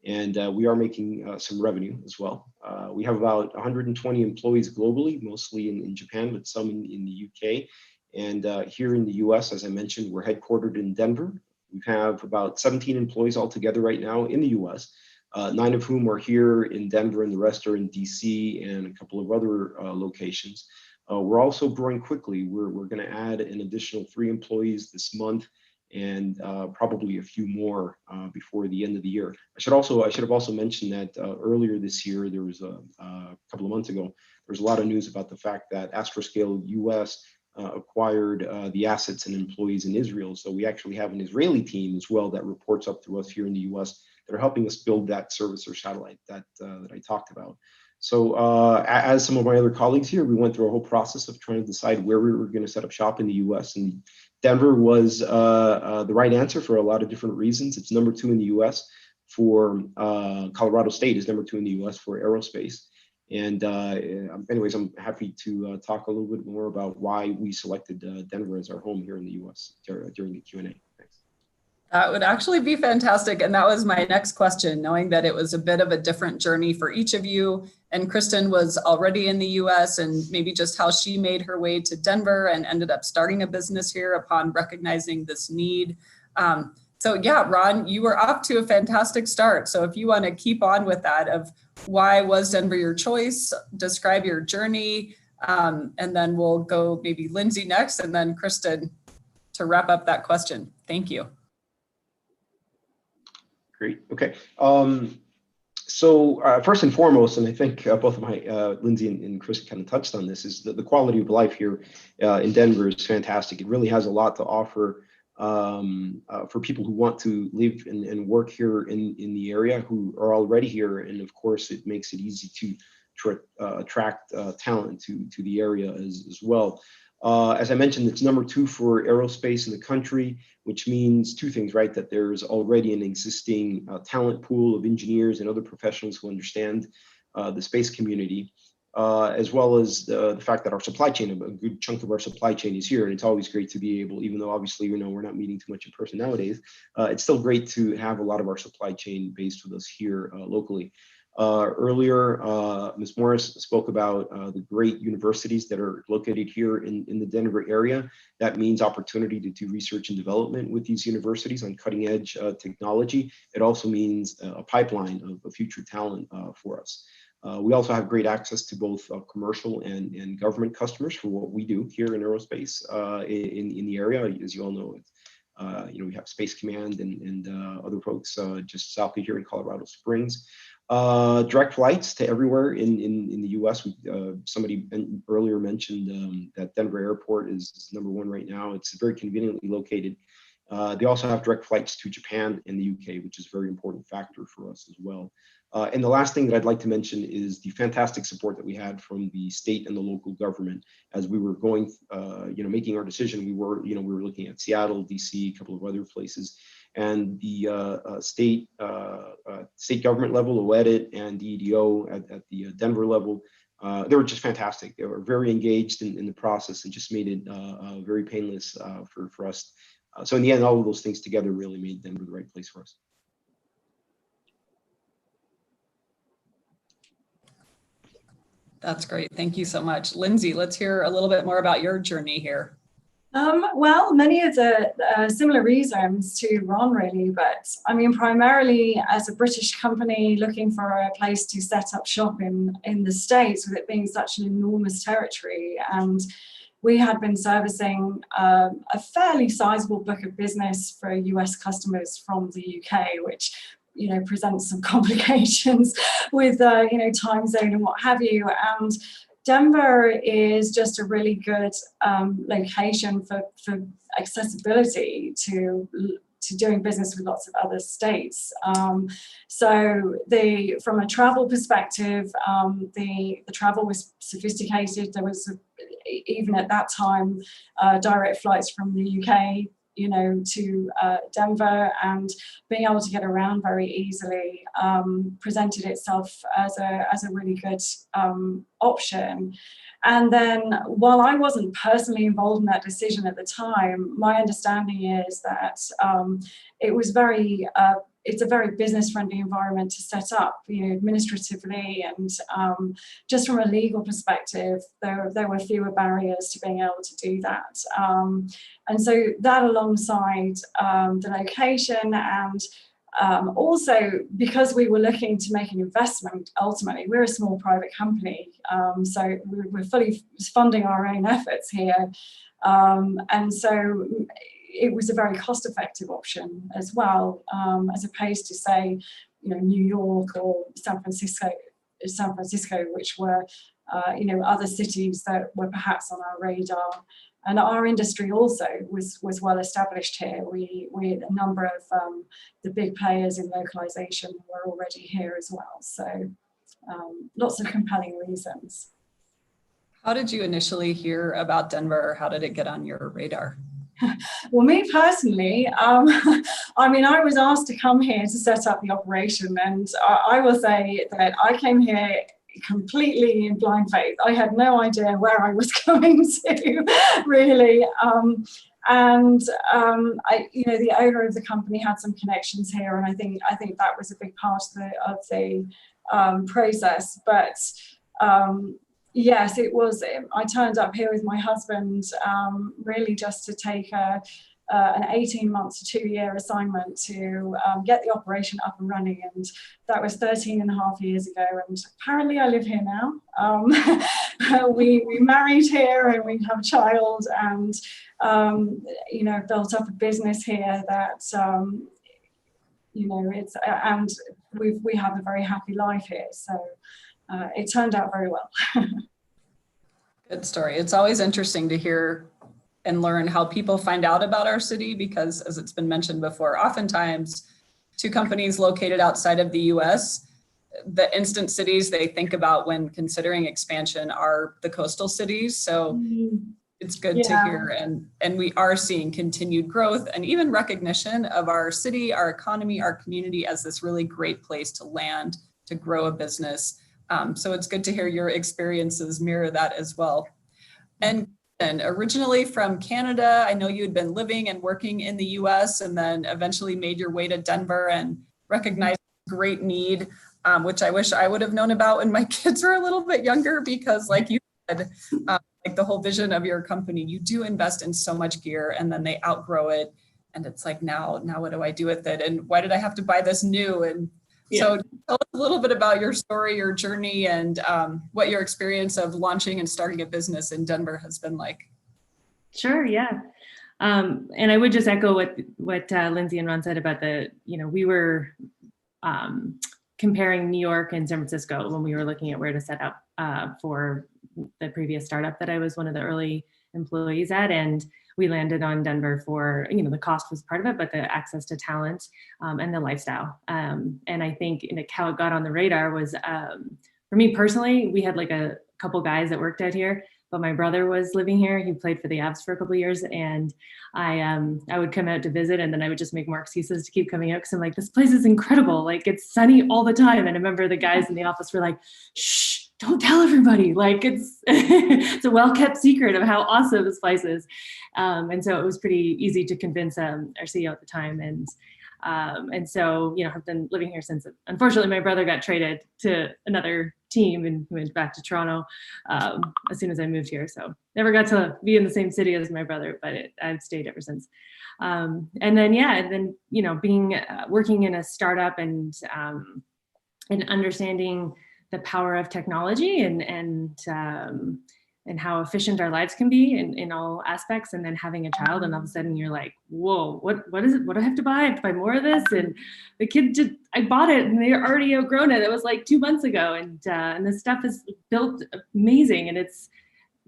and we are making some revenue as well. We have about 120 employees globally, mostly in Japan, but some in the UK. And here in the US, as I mentioned, we're headquartered in Denver. We have about 17 employees altogether right now in the US. 9 of whom are here in Denver, and the rest are in DC and a couple of other locations. We're also growing quickly. We're going to add an additional 3 employees this month, and probably a few more before the end of the year. I should have also mentioned that earlier this year, there was a couple of months ago, there was a lot of news about the fact that Astroscale US acquired the assets and employees in Israel. So we actually have an Israeli team as well that reports up to us here in the US that are helping us build that servicer satellite that I talked about. So as some of my other colleagues here, we went through a whole process of trying to decide where we were going to set up shop in the US, and Denver was the right answer for a lot of different reasons. It's number 2 in the US for Colorado State is number 2 in the US for aerospace. And anyways, I'm happy to talk a little bit more about why we selected Denver as our home here in the US during the Q&A. Thanks. That would actually be fantastic. And that was my next question, knowing that it was a bit of a different journey for each of you. And Kristen was already in the US, and maybe just how she made her way to Denver and ended up starting a business here upon recognizing this need. So yeah, Ron, you were off to a fantastic start. So if you want to keep on with that of why was Denver your choice, describe your journey, and then we'll go maybe Lindsay next, and then Kristen to wrap up that question. Thank you. Great. Okay. So first and foremost, and I think both of my Lindsay and Chris kind of touched on this, is that the quality of life here in Denver is fantastic. It really has a lot to offer for people who want to live and work here in the area, who are already here, and of course, it makes it easy to attract talent to the area as well. As I mentioned, it's #2 for aerospace in the country, which means two things, right? That there's already an existing talent pool of engineers and other professionals who understand the space community, as well as the fact that our supply chain, a good chunk of our supply chain is here. And it's always great to be able, even though obviously, you know, we're not meeting too much in person nowadays, it's still great to have a lot of our supply chain based with us here locally. Earlier, Ms. Morris spoke about the great universities that are located here in the Denver area. That means opportunity to do research and development with these universities on cutting edge technology. It also means a pipeline of future talent for us. We also have great access to both commercial and government customers for what we do here in aerospace in the area. As you all know, you know, we have Space Command and other folks just south of here in Colorado Springs. Direct flights to everywhere in the U.S. Somebody earlier mentioned that Denver Airport is #1 right now. It's very conveniently located. They also have direct flights to Japan and the UK, which is a very important factor for us as well. And the last thing that I'd like to mention is the fantastic support that we had from the state and the local government as we were going, you know, making our decision. We were looking at Seattle, DC, a couple of other places, and the state government level, OEDIT, and the EDO at the Denver level. They were just fantastic. They were very engaged in the process and just made it very painless for us. So in the end, all of those things together really made Denver the right place for us. That's great. Thank you so much. Lindsay, let's hear a little bit more about your journey here. Well, many of the similar reasons to Ron, really, but I mean, primarily as a British company looking for a place to set up shop in the States, with it being such an enormous territory. And we had been servicing a fairly sizable book of business for US customers from the UK, which, you know, presents some complications with, you know, time zone and what have you. And Denver is just a really good location for accessibility to doing business with lots of other states. So from a travel perspective, the travel was sophisticated. There was, even at that time, direct flights from the UK, you know, to Denver, and being able to get around very easily presented itself as a really good option. And then, while I wasn't personally involved in that decision at the time, my understanding is that it was it's a very business-friendly environment to set up, you know, administratively, and just from a legal perspective, there were fewer barriers to being able to do that. And so that, alongside the location, and also because we were looking to make an investment, ultimately, we're a small private company, so we're fully funding our own efforts here. And so it was a very cost-effective option as well, as opposed to, say, you know, New York or San Francisco, which were, you know, other cities that were perhaps on our radar. And our industry also was well established here. A number of the big players in localization were already here as well. So lots of compelling reasons. How did you initially hear about Denver? How did it get on your radar? Well, me personally, I mean, I was asked to come here to set up the operation, and I will say that I came here completely in blind faith. I had no idea where I was going to, really. You know, the owner of the company had some connections here, and I think that was a big part of the process. But yes, it was. I turned up here with my husband, really just to take an 18-month to 2-year assignment to get the operation up and running, and that was 13 and a half years ago, and apparently I live here now. We married here, and we have a child, and you know, built up a business here that you know, it's, and we have a very happy life here, so it turned out very well. Good story. It's always interesting to hear and learn how people find out about our city, because, as it's been mentioned before, oftentimes to companies located outside of the US, the instant cities they think about when considering expansion are the coastal cities. So It's good to hear, and we are seeing continued growth and even recognition of our city, our economy, our community as this really great place to land, to grow a business. So it's good to hear your experiences mirror that as well. And originally from Canada, I know you had been living and working in the US and then eventually made your way to Denver and recognized great need, which I wish I would have known about when my kids were a little bit younger, because like you said, like the whole vision of your company, you do invest in so much gear and then they outgrow it. And it's like, now what do I do with it? And why did I have to buy this new? And so tell us a little bit about your story, your journey, and what your experience of launching and starting a business in Denver has been like. Sure, yeah. And I would just echo what Lindsay and Ron said about we were comparing New York and San Francisco when we were looking at where to set up for the previous startup that I was one of the early employees at. And we landed on Denver for, the cost was part of it, but the access to talent and the lifestyle. And I think how it got on the radar was, for me personally, we had like a couple guys that worked out here, but my brother was living here. He played for the Avs for a couple of years, and I would come out to visit, and then I would just make more excuses to keep coming out because I'm like, this place is incredible. Like, it's sunny all the time. And I remember the guys in the office were like, shh, don't tell everybody. Like, it's it's a well-kept secret of how awesome this place is. And so it was pretty easy to convince our CEO at the time. And so, have been living here since. Unfortunately, my brother got traded to another team and went back to Toronto as soon as I moved here. So never got to be in the same city as my brother, but I've stayed ever since. And then being working in a startup and understanding the power of technology and how efficient our lives can be in all aspects, and then having a child, and all of a sudden you're like, whoa, what is it? What do I have to buy? I have to buy more of this? And the kid I bought it and they're already outgrown it. It was like 2 months ago, and this stuff is built amazing, and it's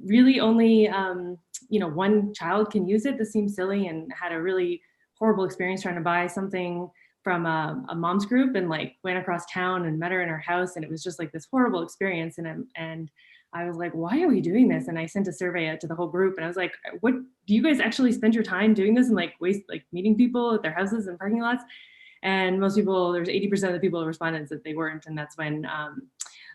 really only one child can use it. This seems silly, and had a really horrible experience trying to buy something from a mom's group, and like went across town and met her in her house, and it was just like this horrible experience. And I was like, why are we doing this? And I sent a survey out to the whole group, and I was like, what do you guys actually spend your time doing this and like waste, like meeting people at their houses and parking lots? And most people, there's 80% of the people who responded that they weren't. And that's when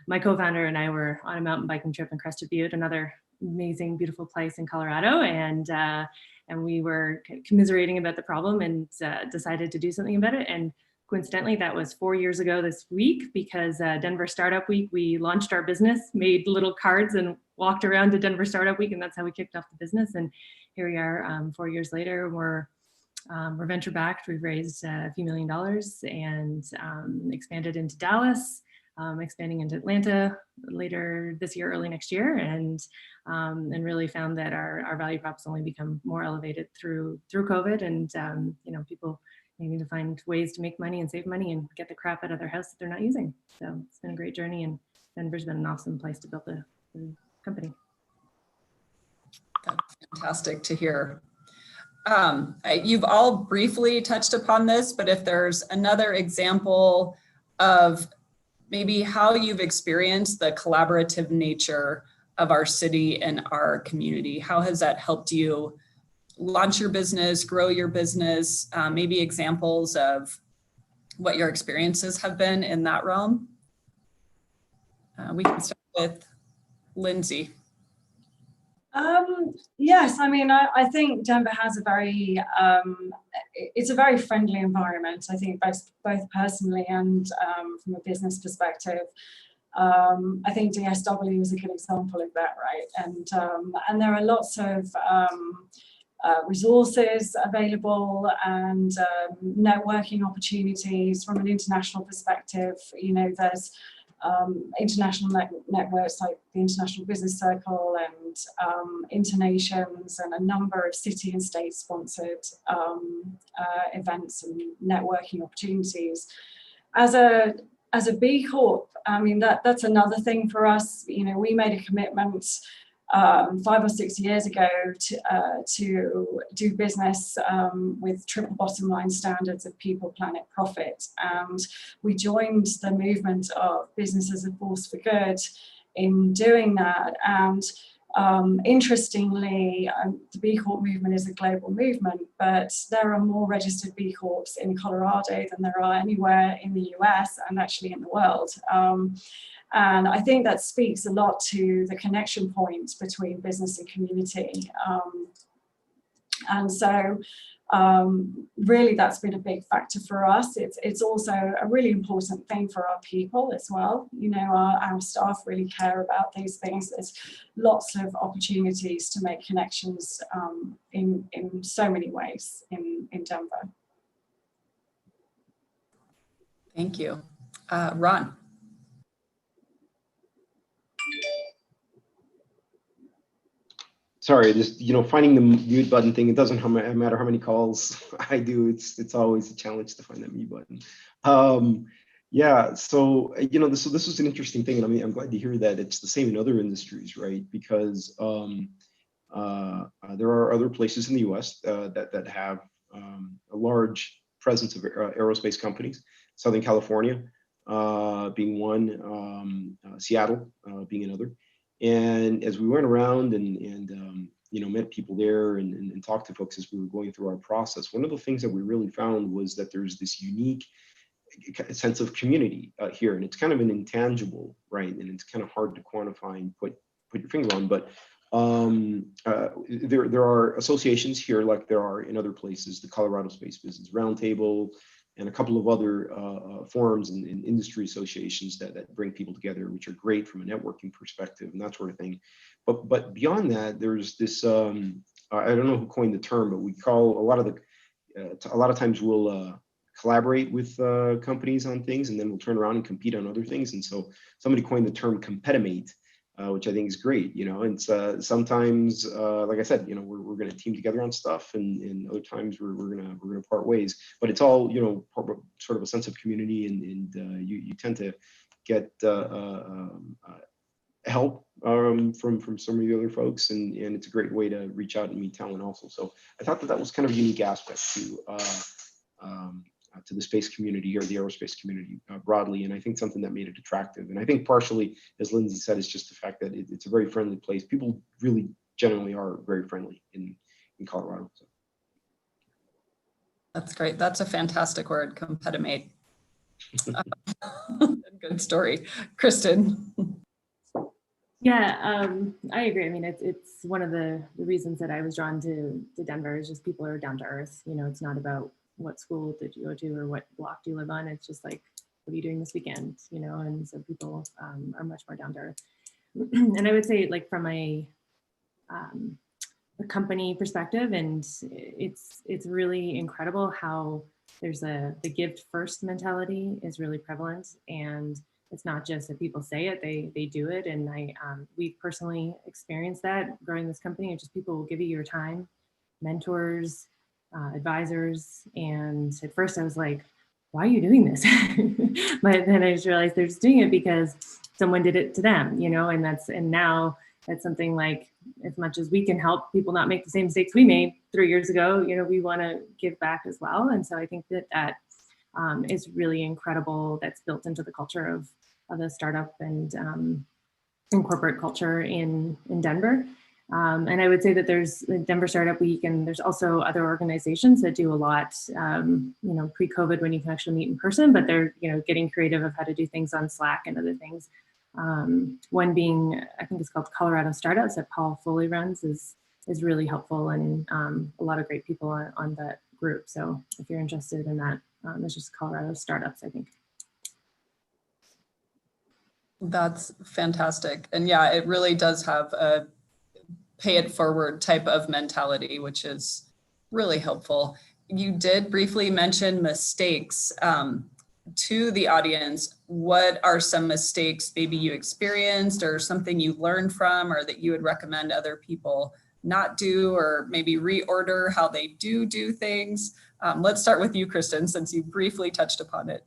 my co-founder and I were on a mountain biking trip in Crested Butte, another amazing, beautiful place in Colorado. And we were commiserating about the problem and decided to do something about it. And coincidentally, that was 4 years ago this week, because Denver Startup Week, we launched our business, made little cards and walked around to Denver Startup Week. And that's how we kicked off the business. And here we are 4 years later. We're venture backed. We've raised a few $1 million and expanded into Dallas, expanding into Atlanta later this year, early next year, and really found that our value props only become more elevated through COVID, and people needing to find ways to make money and save money and get the crap out of their house that they're not using. So it's been a great journey, and Denver's been an awesome place to build the company. That's fantastic to hear. You've all briefly touched upon this, but if there's another example of maybe how you've experienced the collaborative nature of our city and our community, how has that helped you launch your business, grow your business, maybe examples of what your experiences have been in that realm? We can start with Lindsay. Yes, I mean, I think Denver has it's a very friendly environment, I think, both personally and from a business perspective. I think DSW is a good example of that, right? And there are lots of resources available and networking opportunities from an international perspective. There's international networks like the International Business Circle and Internations, and a number of city and state sponsored events and networking opportunities. As a B Corp, I mean, that's another thing for us. We made a commitment 5 or 6 years ago to do business with triple bottom line standards of people, planet, profit. And we joined the movement of business as a force for good in doing that. And Interestingly, the B Corp movement is a global movement, but there are more registered B Corps in Colorado than there are anywhere in the US and actually in the world. And I think that speaks a lot to the connection points between business and community. And so really that's been a big factor for us. It's also a really important thing for our people as well. You know, our staff really care about these things. There's lots of opportunities to make connections in so many ways in Denver. Thank you. Ron. Sorry, just finding the mute button thing. It doesn't matter how many calls I do. It's always a challenge to find that mute button. Yeah. So so this was an interesting thing, and I mean, I'm glad to hear that it's the same in other industries, right? Because there are other places in the U.S. that have a large presence of aerospace companies. Southern California being one, Seattle being another. And as we went around and met people there and talked to folks as we were going through our process, one of the things that we really found was that there's this unique sense of community here, and it's kind of an intangible, right? And it's kind of hard to quantify and put your finger on, but there are associations here like there are in other places, the Colorado Space Business Roundtable, and a couple of other forums and industry associations that bring people together, which are great from a networking perspective and that sort of thing. But beyond that, there's this, I don't know who coined the term, but we call a lot of times we'll collaborate with companies on things, and then we'll turn around and compete on other things. And so somebody coined the term competiMate, which I think is great, and sometimes, like I said, we're going to team together on stuff, and other times we're going to part ways. But it's all, sort of a sense of community, and you tend to get help from some of the other folks, and it's a great way to reach out and meet talent also. So I thought that was kind of a unique aspect to the space community or the aerospace community broadly, and I think something that made it attractive. And I think partially, as Lindsay said, is just the fact that it's a very friendly place. People really generally are very friendly in Colorado. So. That's great. That's a fantastic word, competiMate. Good story. Kristen. Yeah, I agree. I mean, it's one of the reasons that I was drawn to Denver is just people are down to earth. It's not about what school did you go to or what block do you live on. It's just like, what are you doing this weekend? And so people are much more down to earth. And I would say, like, from a company perspective, and it's really incredible how there's the give first mentality is really prevalent, and it's not just that people say it, they do it. And we've personally experienced that growing this company. It's just people will give you your time, mentors, advisors. And at first I was like, why are you doing this? But then I just realized they're just doing it because someone did it to them, and now that's something like, as much as we can help people not make the same mistakes we made 3 years ago, we want to give back as well. And so I think that is really incredible. That's built into the culture of the startup and corporate culture in Denver. And I would say that there's the Denver Startup Week, and there's also other organizations that do a lot, pre-COVID when you can actually meet in person, but they're, getting creative of how to do things on Slack and other things. One being, I think it's called Colorado Startups that Paul Foley runs is really helpful, and a lot of great people on that group. So if you're interested in that, it's just Colorado Startups, I think. That's fantastic. And yeah, it really does have a pay it forward type of mentality, which is really helpful. You did briefly mention mistakes. To the audience, what are some mistakes maybe you experienced or something you learned from, or that you would recommend other people not do, or maybe reorder how they do things? Let's start with you, Kristen, since you briefly touched upon it.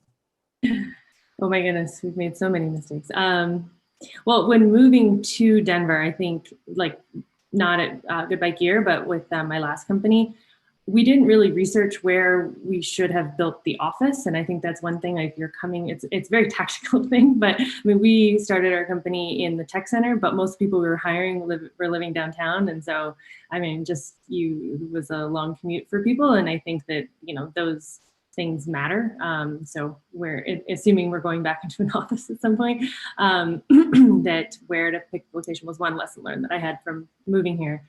Oh my goodness, we've made so many mistakes. Well, when moving to Denver, I think, like, not at Goodbye Gear, but with my last company, we didn't really research where we should have built the office. And I think that's one thing, like you're coming, it's a very tactical thing, but I mean, we started our company in the tech center, but most people we were hiring were living downtown. And so, I mean, it was a long commute for people. And I think that, you know, those things matter. So assuming we're going back into an office at some point, that where to pick the location was one lesson learned that I had from moving here.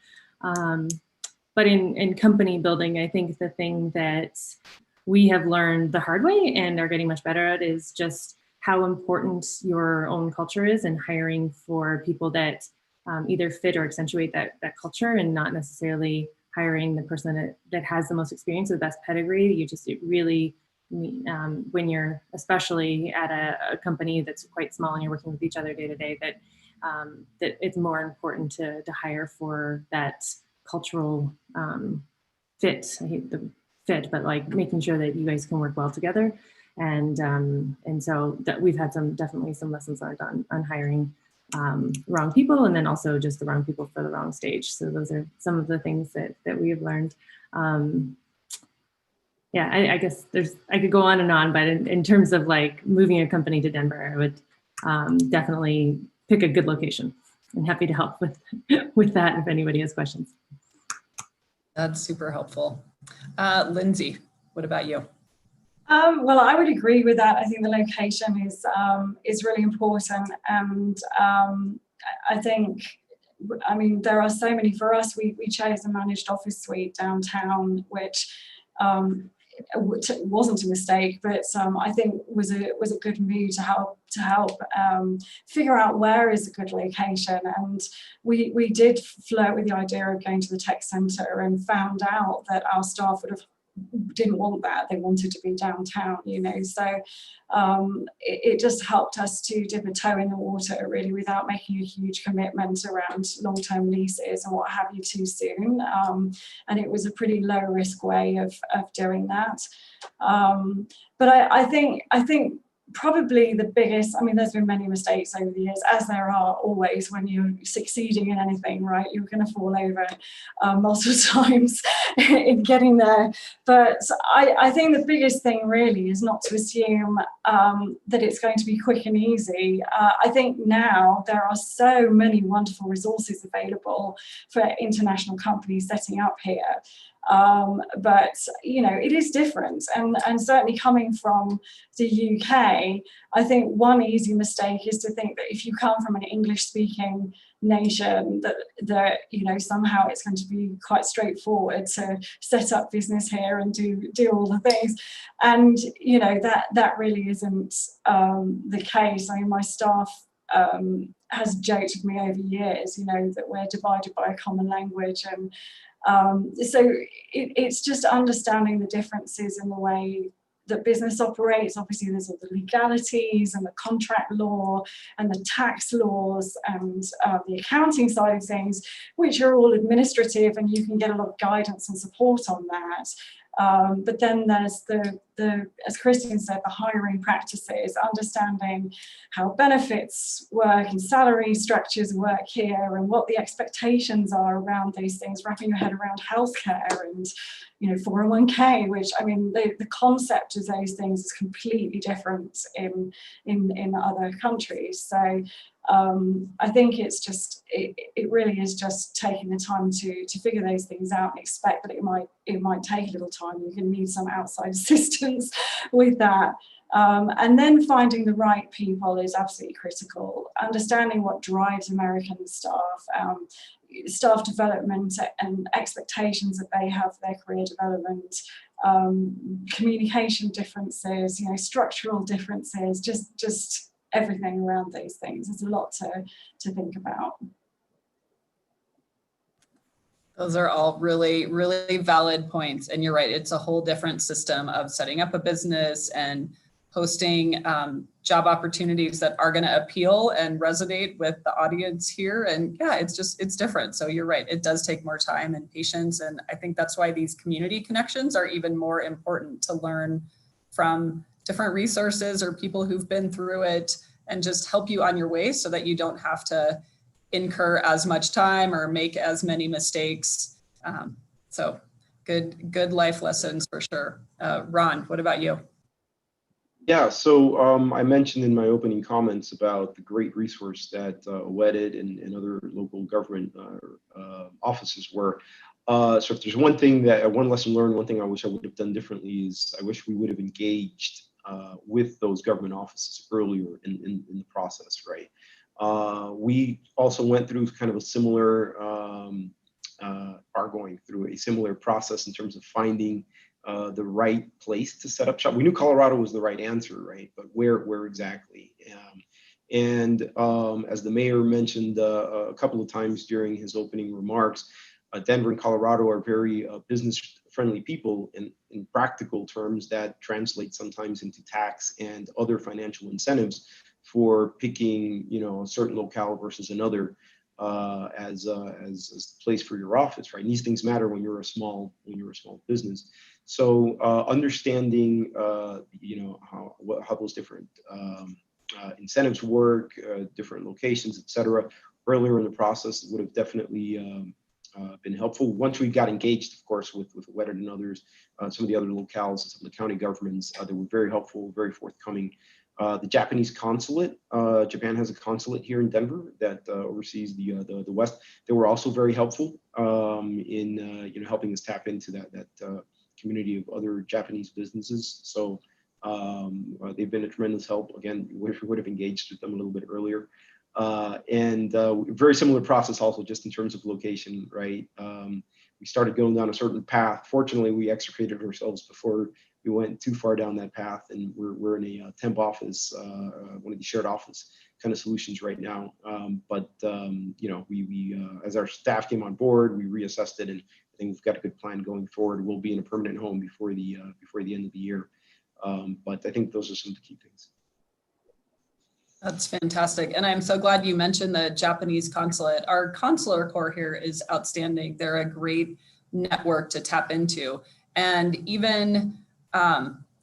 But in company building, I think the thing that we have learned the hard way and are getting much better at is just how important your own culture is, and hiring for people that either fit or accentuate that culture, and not necessarily hiring the person that has the most experience, the best pedigree. It really, when you're especially at a company that's quite small and you're working with each other day to day, that it's more important to hire for that cultural fit. I hate the fit, but like making sure that you guys can work well together. And so that we've had definitely some lessons learned on hiring wrong people, and then also just the wrong people for the wrong stage. So those are some of the things that we have learned. Yeah, I guess I could go on and on, but in terms of like moving a company to Denver, I would definitely pick a good location. I'm happy to help with that if anybody has questions. That's super helpful. Lindsay, what about you? Well, I would agree with that. I think the location is really important, and I think, I mean, there are so many. For us, we chose a managed office suite downtown, which wasn't a mistake, but I think was a good move to help figure out where is a good location. And we did flirt with the idea of going to the tech center, and found out that our staff didn't want that. They wanted to be downtown, you know. So it just helped us to dip a toe in the water, really, without making a huge commitment around long-term leases and what have you too soon. And it was a pretty low risk way of doing that. But I think probably the biggest, I mean, there's been many mistakes over the years, as there are always when you're succeeding in anything, right? You're going to fall over multiple times in getting there. But I think the biggest thing really is not to assume that it's going to be quick and easy. I think now there are so many wonderful resources available for international companies setting up here. But you know, it is different, and certainly coming from the UK, I think one easy mistake is to think that if you come from an English-speaking nation, that you know, somehow it's going to be quite straightforward to set up business here and do all the things. And you know, that really isn't the case. I mean, my staff has joked with me over years, you know, that we're divided by a common language, and so it's just understanding the differences in the way that business operates. Obviously, there's all the legalities and the contract law and the tax laws and the accounting side of things, which are all administrative, and you can get a lot of guidance and support on that. But then there's the, as Christian said, the hiring practices, understanding how benefits work and salary structures work here, and what the expectations are around these things, wrapping your head around healthcare and, you know, 401k, which, I mean, the concept of those things is completely different in other countries. So I think it's just, it really is just taking the time to figure those things out, and expect that it might take a little time. You're going to need some outside assistance with that. And then finding the right people is absolutely critical. Understanding what drives American staff, staff development and expectations that they have for their career development, communication differences, you know, structural differences, just everything around these things. There's a lot to think about. Those are all really, really valid points. And you're right, it's a whole different system of setting up a business and posting job opportunities that are going to appeal and resonate with the audience here. And yeah, it's different. So you're right, it does take more time and patience. And I think that's why these community connections are even more important, to learn from different resources or people who've been through it, and just help you on your way so that you don't have to incur as much time or make as many mistakes. So Good life lessons for sure. Ron, what about you? Yeah, so I mentioned in my opening comments about the great resource that WEDIT and other local government offices were. So if there's one lesson learned, one thing I wish I would have done differently is I wish we would have engaged with those government offices earlier in the process, right? We also went through kind of a similar, are going through a similar process in terms of finding the right place to set up shop. We knew Colorado was the right answer, right? But where exactly? As the mayor mentioned a couple of times during his opening remarks, Denver and Colorado are very business-friendly people in practical terms that translate sometimes into tax and other financial incentives for picking, a certain locale versus another as a place for your office, right? And these things matter when you're a small business. So understanding, how those different incentives work, different locations, et cetera, earlier in the process would have definitely been helpful. Once we got engaged, of course, with WEDIT and others, some of the other locales, some of the county governments, they were very helpful, very forthcoming. The Japanese consulate, Japan has a consulate here in Denver that oversees the West. They were also very helpful in helping us tap into that community of other Japanese businesses. So they've been a tremendous help. Again, we would have engaged with them a little bit earlier. Very similar process also just in terms of location, right? We started going down a certain path. Fortunately, we extricated ourselves before we went too far down that path, and we're in a temp office, one of the shared office kind of solutions right now. We as our staff came on board, we reassessed it, and I think we've got a good plan going forward. We'll be in a permanent home before the end of the year. But I think those are some of the key things. That's fantastic. And I'm so glad you mentioned the Japanese consulate. Our consular corps here is outstanding. They're a great network to tap into. And even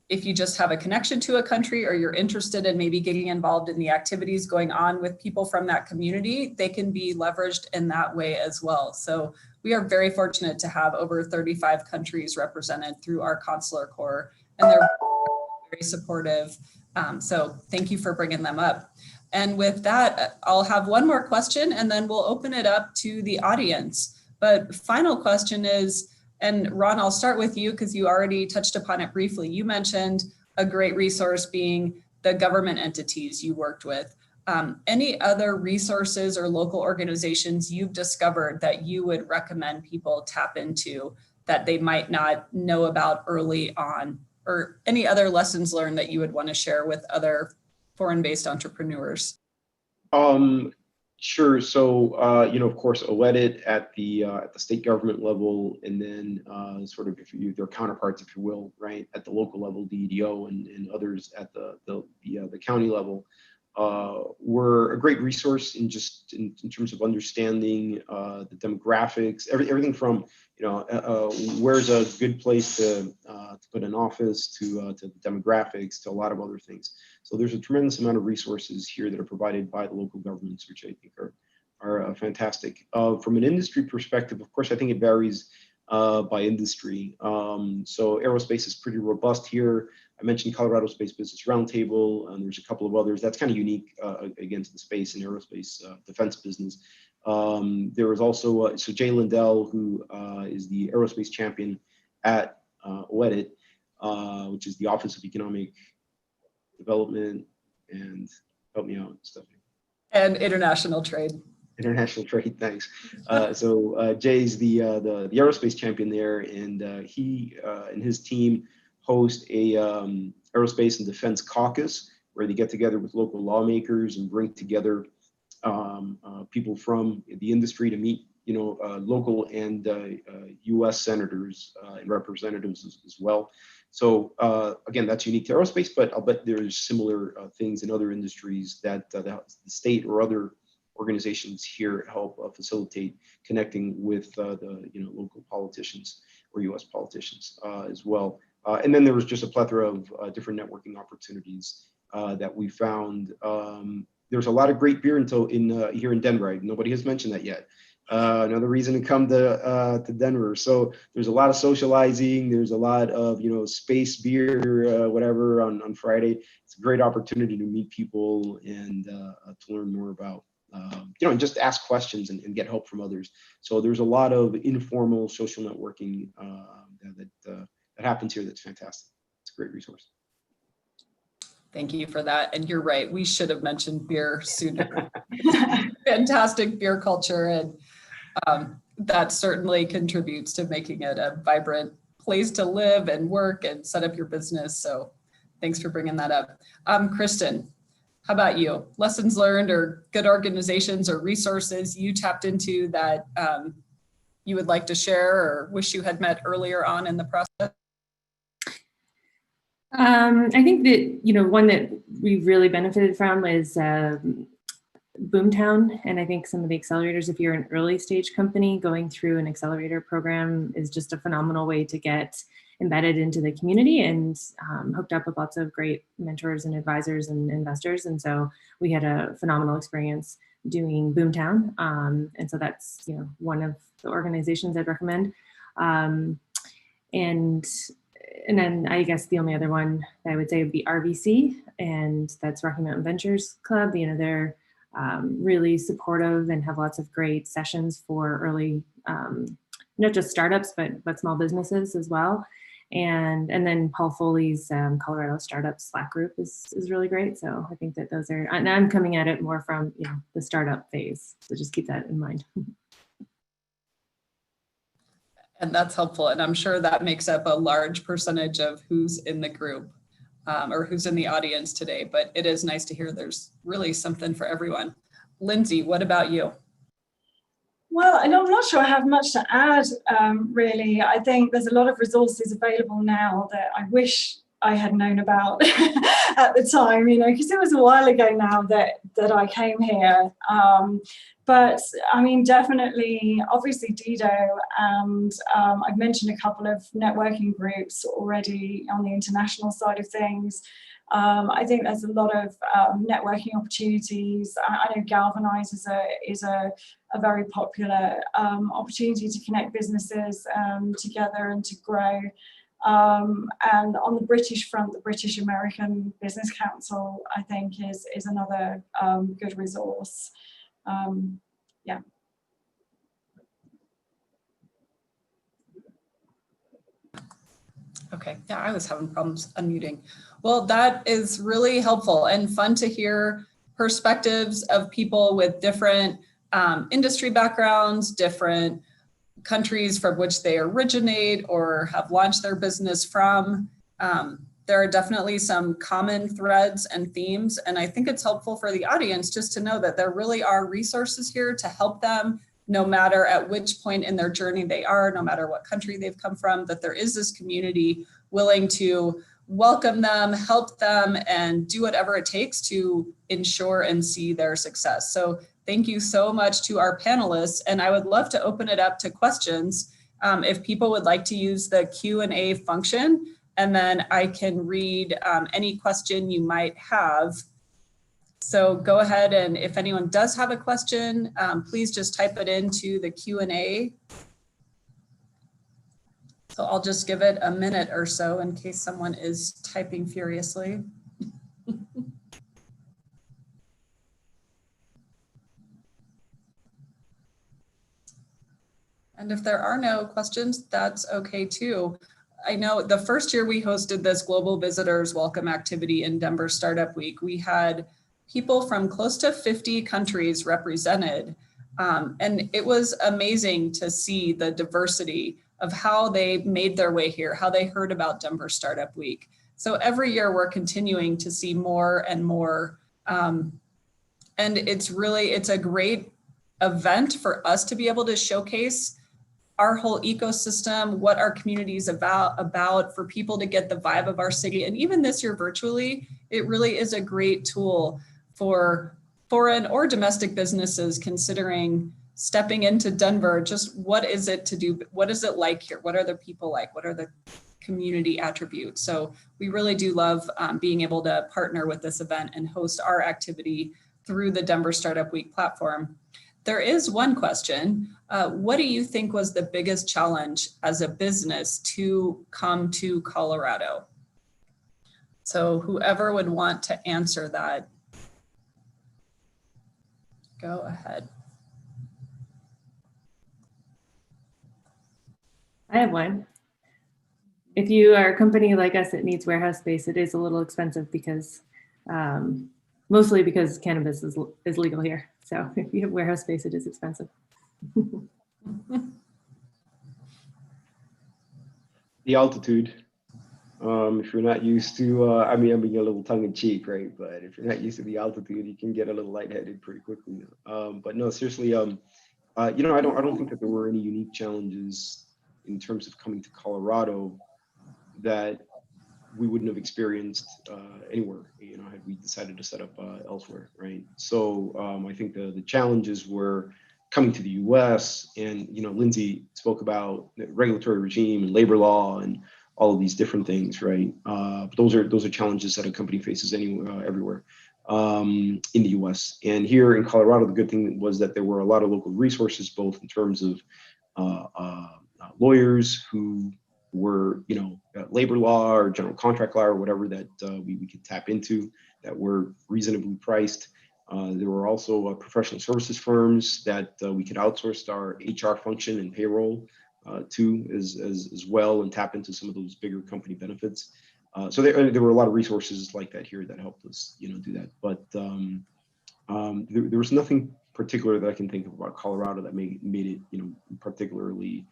if you just have a connection to a country or you're interested in maybe getting involved in the activities going on with people from that community, they can be leveraged in that way as well. So we are very fortunate to have over 35 countries represented through our consular corps, and they're very supportive. So thank you for bringing them up. And with that, I'll have one more question and then we'll open it up to the audience. But final question is, and Ron, I'll start with you because you already touched upon it briefly. You mentioned a great resource being the government entities you worked with. Any other resources or local organizations you've discovered that you would recommend people tap into that they might not know about early on? Or any other lessons learned that you would want to share with other foreign-based entrepreneurs? Sure. So, of course, WEDIT at the state government level, and then sort of their counterparts, if you will, right, at the local level, DEDO and others at the county level, were a great resource in terms of understanding the demographics, everything from where's a good place to put an office to the demographics to a lot of other things. So there's a tremendous amount of resources here that are provided by the local governments, which I think are fantastic. From an industry perspective, of course, I think it varies by industry. So aerospace is pretty robust here. I mentioned Colorado Space Business Roundtable, and there's a couple of others. That's kind of unique, again, to the space and aerospace defense business. There was also, so Jay Lindell, who is the aerospace champion at WEDIT, which is the Office of Economic Development, and help me out, Stephanie. And international trade. International trade, thanks. So Jay's the aerospace champion there, and he and his team host a aerospace and defense caucus where they get together with local lawmakers and bring together people from the industry to meet, local and U.S. senators and representatives as well. So again, that's unique to aerospace, but I'll bet there's similar things in other industries that the state or other organizations here help facilitate connecting with the local politicians or U.S. politicians as well. And then there was just a plethora of different networking opportunities that we found. There's a lot of great beer here in Denver. Nobody has mentioned that yet. Another reason to come to Denver. So there's a lot of socializing. There's a lot of, space beer, whatever on Friday. It's a great opportunity to meet people and to learn more about, and just ask questions and get help from others. So there's a lot of informal social networking that happens here. That's fantastic. It's a great resource. Thank you for that. And you're right, we should have mentioned beer sooner. Fantastic beer culture, and that certainly contributes to making it a vibrant place to live and work and set up your business. So thanks for bringing that up. Kristen, how about you? Lessons learned or good organizations or resources you tapped into that you would like to share or wish you had met earlier on in the process? I think that, one that we really benefited from is Boomtown. And I think some of the accelerators, if you're an early stage company, going through an accelerator program is just a phenomenal way to get embedded into the community and hooked up with lots of great mentors and advisors and investors. And so we had a phenomenal experience doing Boomtown. And so that's, one of the organizations I'd recommend. And then I guess the only other one that I would say would be RVC, and that's Rocky Mountain Ventures Club. They're really supportive and have lots of great sessions for early, not just startups, but small businesses as well. And then Paul Foley's Colorado Startup Slack group is really great. So I think that those are, and I'm coming at it more from the startup phase. So just keep that in mind. And that's helpful. And I'm sure that makes up a large percentage of who's in the group or who's in the audience today. But it is nice to hear there's really something for everyone. Lindsay, what about you? Well, and I'm not sure I have much to add, really. I think there's a lot of resources available now that I wish I had known about at the time, because it was a while ago now that I came here. But I mean, definitely, obviously Dido, and I've mentioned a couple of networking groups already on the international side of things. I think there's a lot of networking opportunities. I know Galvanize is a very popular opportunity to connect businesses together and to grow. And on the British front, the British American Business Council, I think, is another good resource. Yeah. Okay, yeah, I was having problems unmuting. Well, that is really helpful and fun to hear perspectives of people with different industry backgrounds, different countries from which they originate or have launched their business from. There are definitely some common threads and themes, and I think it's helpful for the audience just to know that there really are resources here to help them, no matter at which point in their journey they are, no matter what country they've come from, that there is this community willing to welcome them, help them, and do whatever it takes to ensure and see their success. So thank you so much to our panelists, and I would love to open it up to questions if people would like to use the Q&A function, and then I can read any question you might have. So go ahead, and if anyone does have a question, please just type it into the Q&A. So I'll just give it a minute or so in case someone is typing furiously. And if there are no questions, that's okay too. I know the first year we hosted this Global Visitors Welcome activity in Denver Startup Week, we had people from close to 50 countries represented. And it was amazing to see the diversity of how they made their way here, how they heard about Denver Startup Week. So every year we're continuing to see more and more. And it's a great event for us to be able to showcase our whole ecosystem, what our community is about for people to get the vibe of our city. And even this year virtually, it really is a great tool for foreign or domestic businesses considering stepping into Denver. Just what is it to do? What is it like here? What are the people like? What are the community attributes? So we really do love being able to partner with this event and host our activity through the Denver Startup Week platform. There is one question. What do you think was the biggest challenge as a business to come to Colorado? So whoever would want to answer that, go ahead. I have one. If you are a company like us that needs warehouse space, it is a little expensive because, mostly because cannabis is legal here. So if you have warehouse space, it is expensive. The altitude. If you're not used to, I mean, I'm being a little tongue in cheek, right? But if you're not used to the altitude, you can get a little lightheaded pretty quickly. But no, seriously, you know, I don't think that there were any unique challenges in terms of coming to Colorado that we wouldn't have experienced anywhere, you know, had we decided to set up elsewhere, right? So I think the challenges were coming to the U.S. and, you know, Lindsay spoke about the regulatory regime and labor law and all of these different things, right? But those are challenges that a company faces everywhere in the U.S. And here in Colorado, the good thing was that there were a lot of local resources, both in terms of lawyers who were, you know, labor law or general contract law or whatever that we could tap into that were reasonably priced. There were also professional services firms that we could outsource our HR function and payroll to as well and tap into some of those bigger company benefits. So there were a lot of resources like that here that helped us, you know, do that. But there was nothing particular that I can think of about Colorado that made it, you know, particularly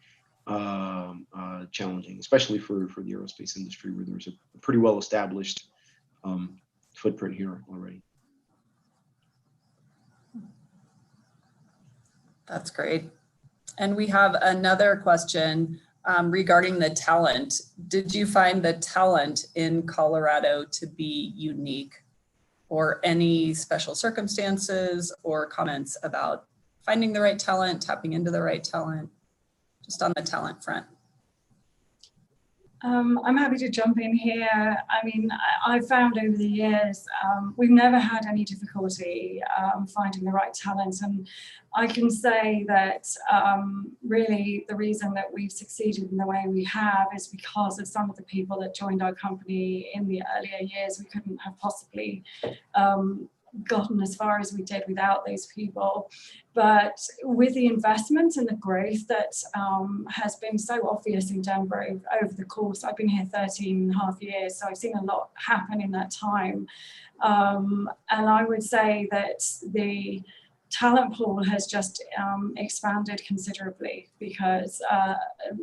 challenging, especially for the aerospace industry, where there's a pretty well established footprint here already. That's great. And we have another question regarding the talent. Did you find the talent in Colorado to be unique, or any special circumstances or comments about finding the right talent, tapping into the right talent, just on the talent front? I'm happy to jump in here. I mean, I've found over the years, we've never had any difficulty finding the right talent. And I can say that really the reason that we've succeeded in the way we have is because of some of the people that joined our company in the earlier years. We couldn't have possibly gotten as far as we did without those people. But with the investment and the growth that has been so obvious in Denver over the course, I've been here 13 and a half years, so I've seen a lot happen in that time. And I would say that the talent pool has just expanded considerably, because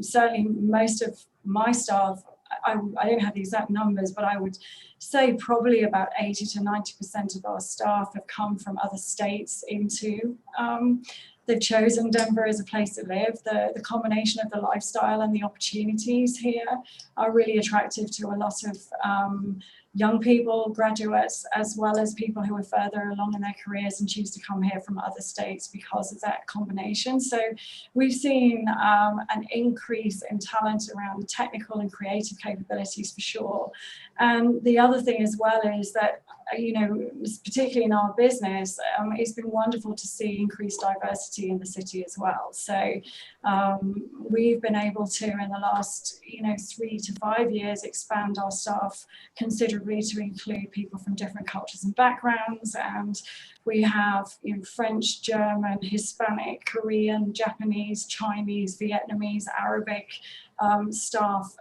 certainly most of my staff, I don't have the exact numbers, but I would say probably about 80 to 90% of our staff have come from other states into, they've chosen Denver as a place to live. The combination of the lifestyle and the opportunities here are really attractive to a lot of young people, graduates, as well as people who are further along in their careers and choose to come here from other states because of that combination. So we've seen an increase in talent around the technical and creative capabilities for sure. And the other thing as well is that, you know, particularly in our business, it's been wonderful to see increased diversity in the city as well. So we've been able to, in the last, 3 to 5 years, expand our staff considerably to include people from different cultures and backgrounds. And we have, French, German, Hispanic, Korean, Japanese, Chinese, Vietnamese, Arabic staff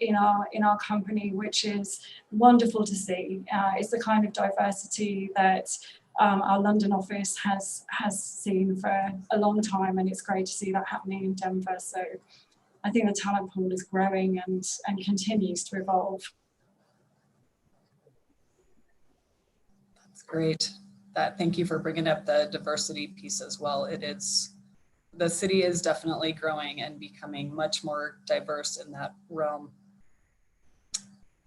in our company, which is wonderful to see. It's the kind of diversity that our London office has seen for a long time, and it's great to see that happening in Denver. So I think the talent pool is growing and continues to evolve. That's great. Thank you for bringing up the diversity piece as well. The city is definitely growing and becoming much more diverse in that realm.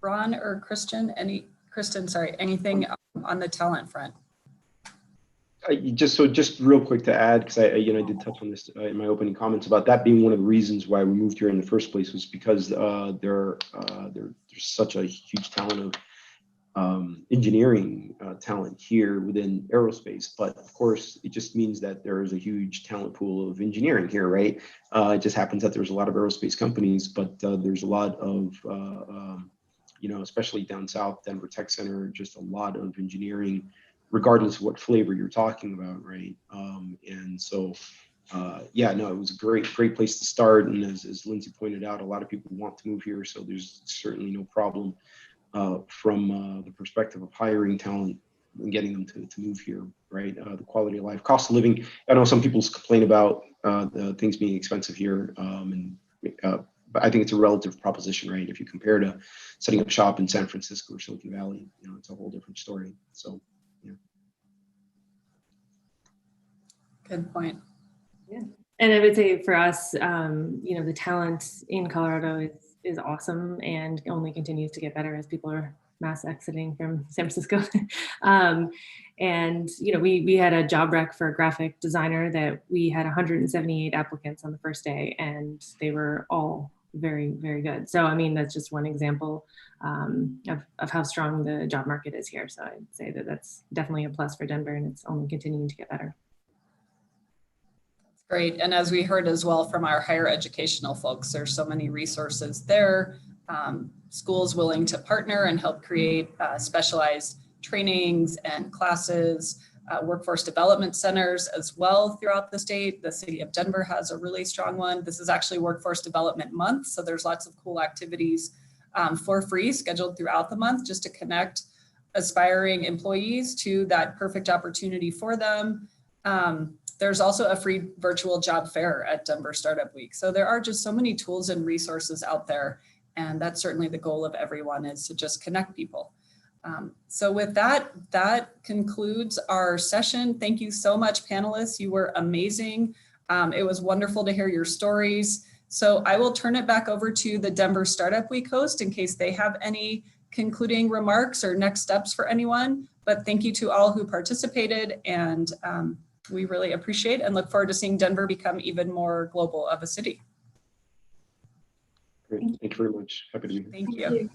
Ron or Kristen, anything on the talent front? Just real quick to add, because I did touch on this in my opening comments about that being one of the reasons why we moved here in the first place, was because there's such a huge talent engineering talent here within aerospace, but of course it just means that there is a huge talent pool of engineering here, right? It just happens that there's a lot of aerospace companies, but there's a lot of especially down south, Denver Tech Center, just a lot of engineering, regardless of what flavor you're talking about, right? And so yeah, no, it was a great place to start, and as Lindsay pointed out, a lot of people want to move here, so there's certainly no problem from the perspective of hiring talent and getting them to move here, right? The quality of life, cost of living. I know some people complain about the things being expensive here, but I think it's a relative proposition, right? If you compare to setting up shop in San Francisco or Silicon Valley, it's a whole different story. So, yeah. Good point. Yeah. And I would say for us, the talent in Colorado is awesome and only continues to get better as people are mass exiting from San Francisco. And we had a job rec for a graphic designer that we had 178 applicants on the first day, and they were all very, very good. So, I mean, that's just one example of how strong the job market is here. So I'd say that that's definitely a plus for Denver, and it's only continuing to get better. Great. And as we heard as well from our higher educational folks, there's so many resources there. Schools willing to partner and help create specialized trainings and classes, workforce development centers as well throughout the state. The city of Denver has a really strong one. This is actually Workforce Development Month, so there's lots of cool activities for free scheduled throughout the month just to connect aspiring employees to that perfect opportunity for them. There's also a free virtual job fair at Denver Startup Week. So there are just so many tools and resources out there. And that's certainly the goal of everyone, is to just connect people. So with that concludes our session. Thank you so much, panelists. You were amazing. It was wonderful to hear your stories. So I will turn it back over to the Denver Startup Week host in case they have any concluding remarks or next steps for anyone. But thank you to all who participated, and we really appreciate and look forward to seeing Denver become even more global of a city. Great. Thank you very much. Happy to be here. Thank you. Thank you.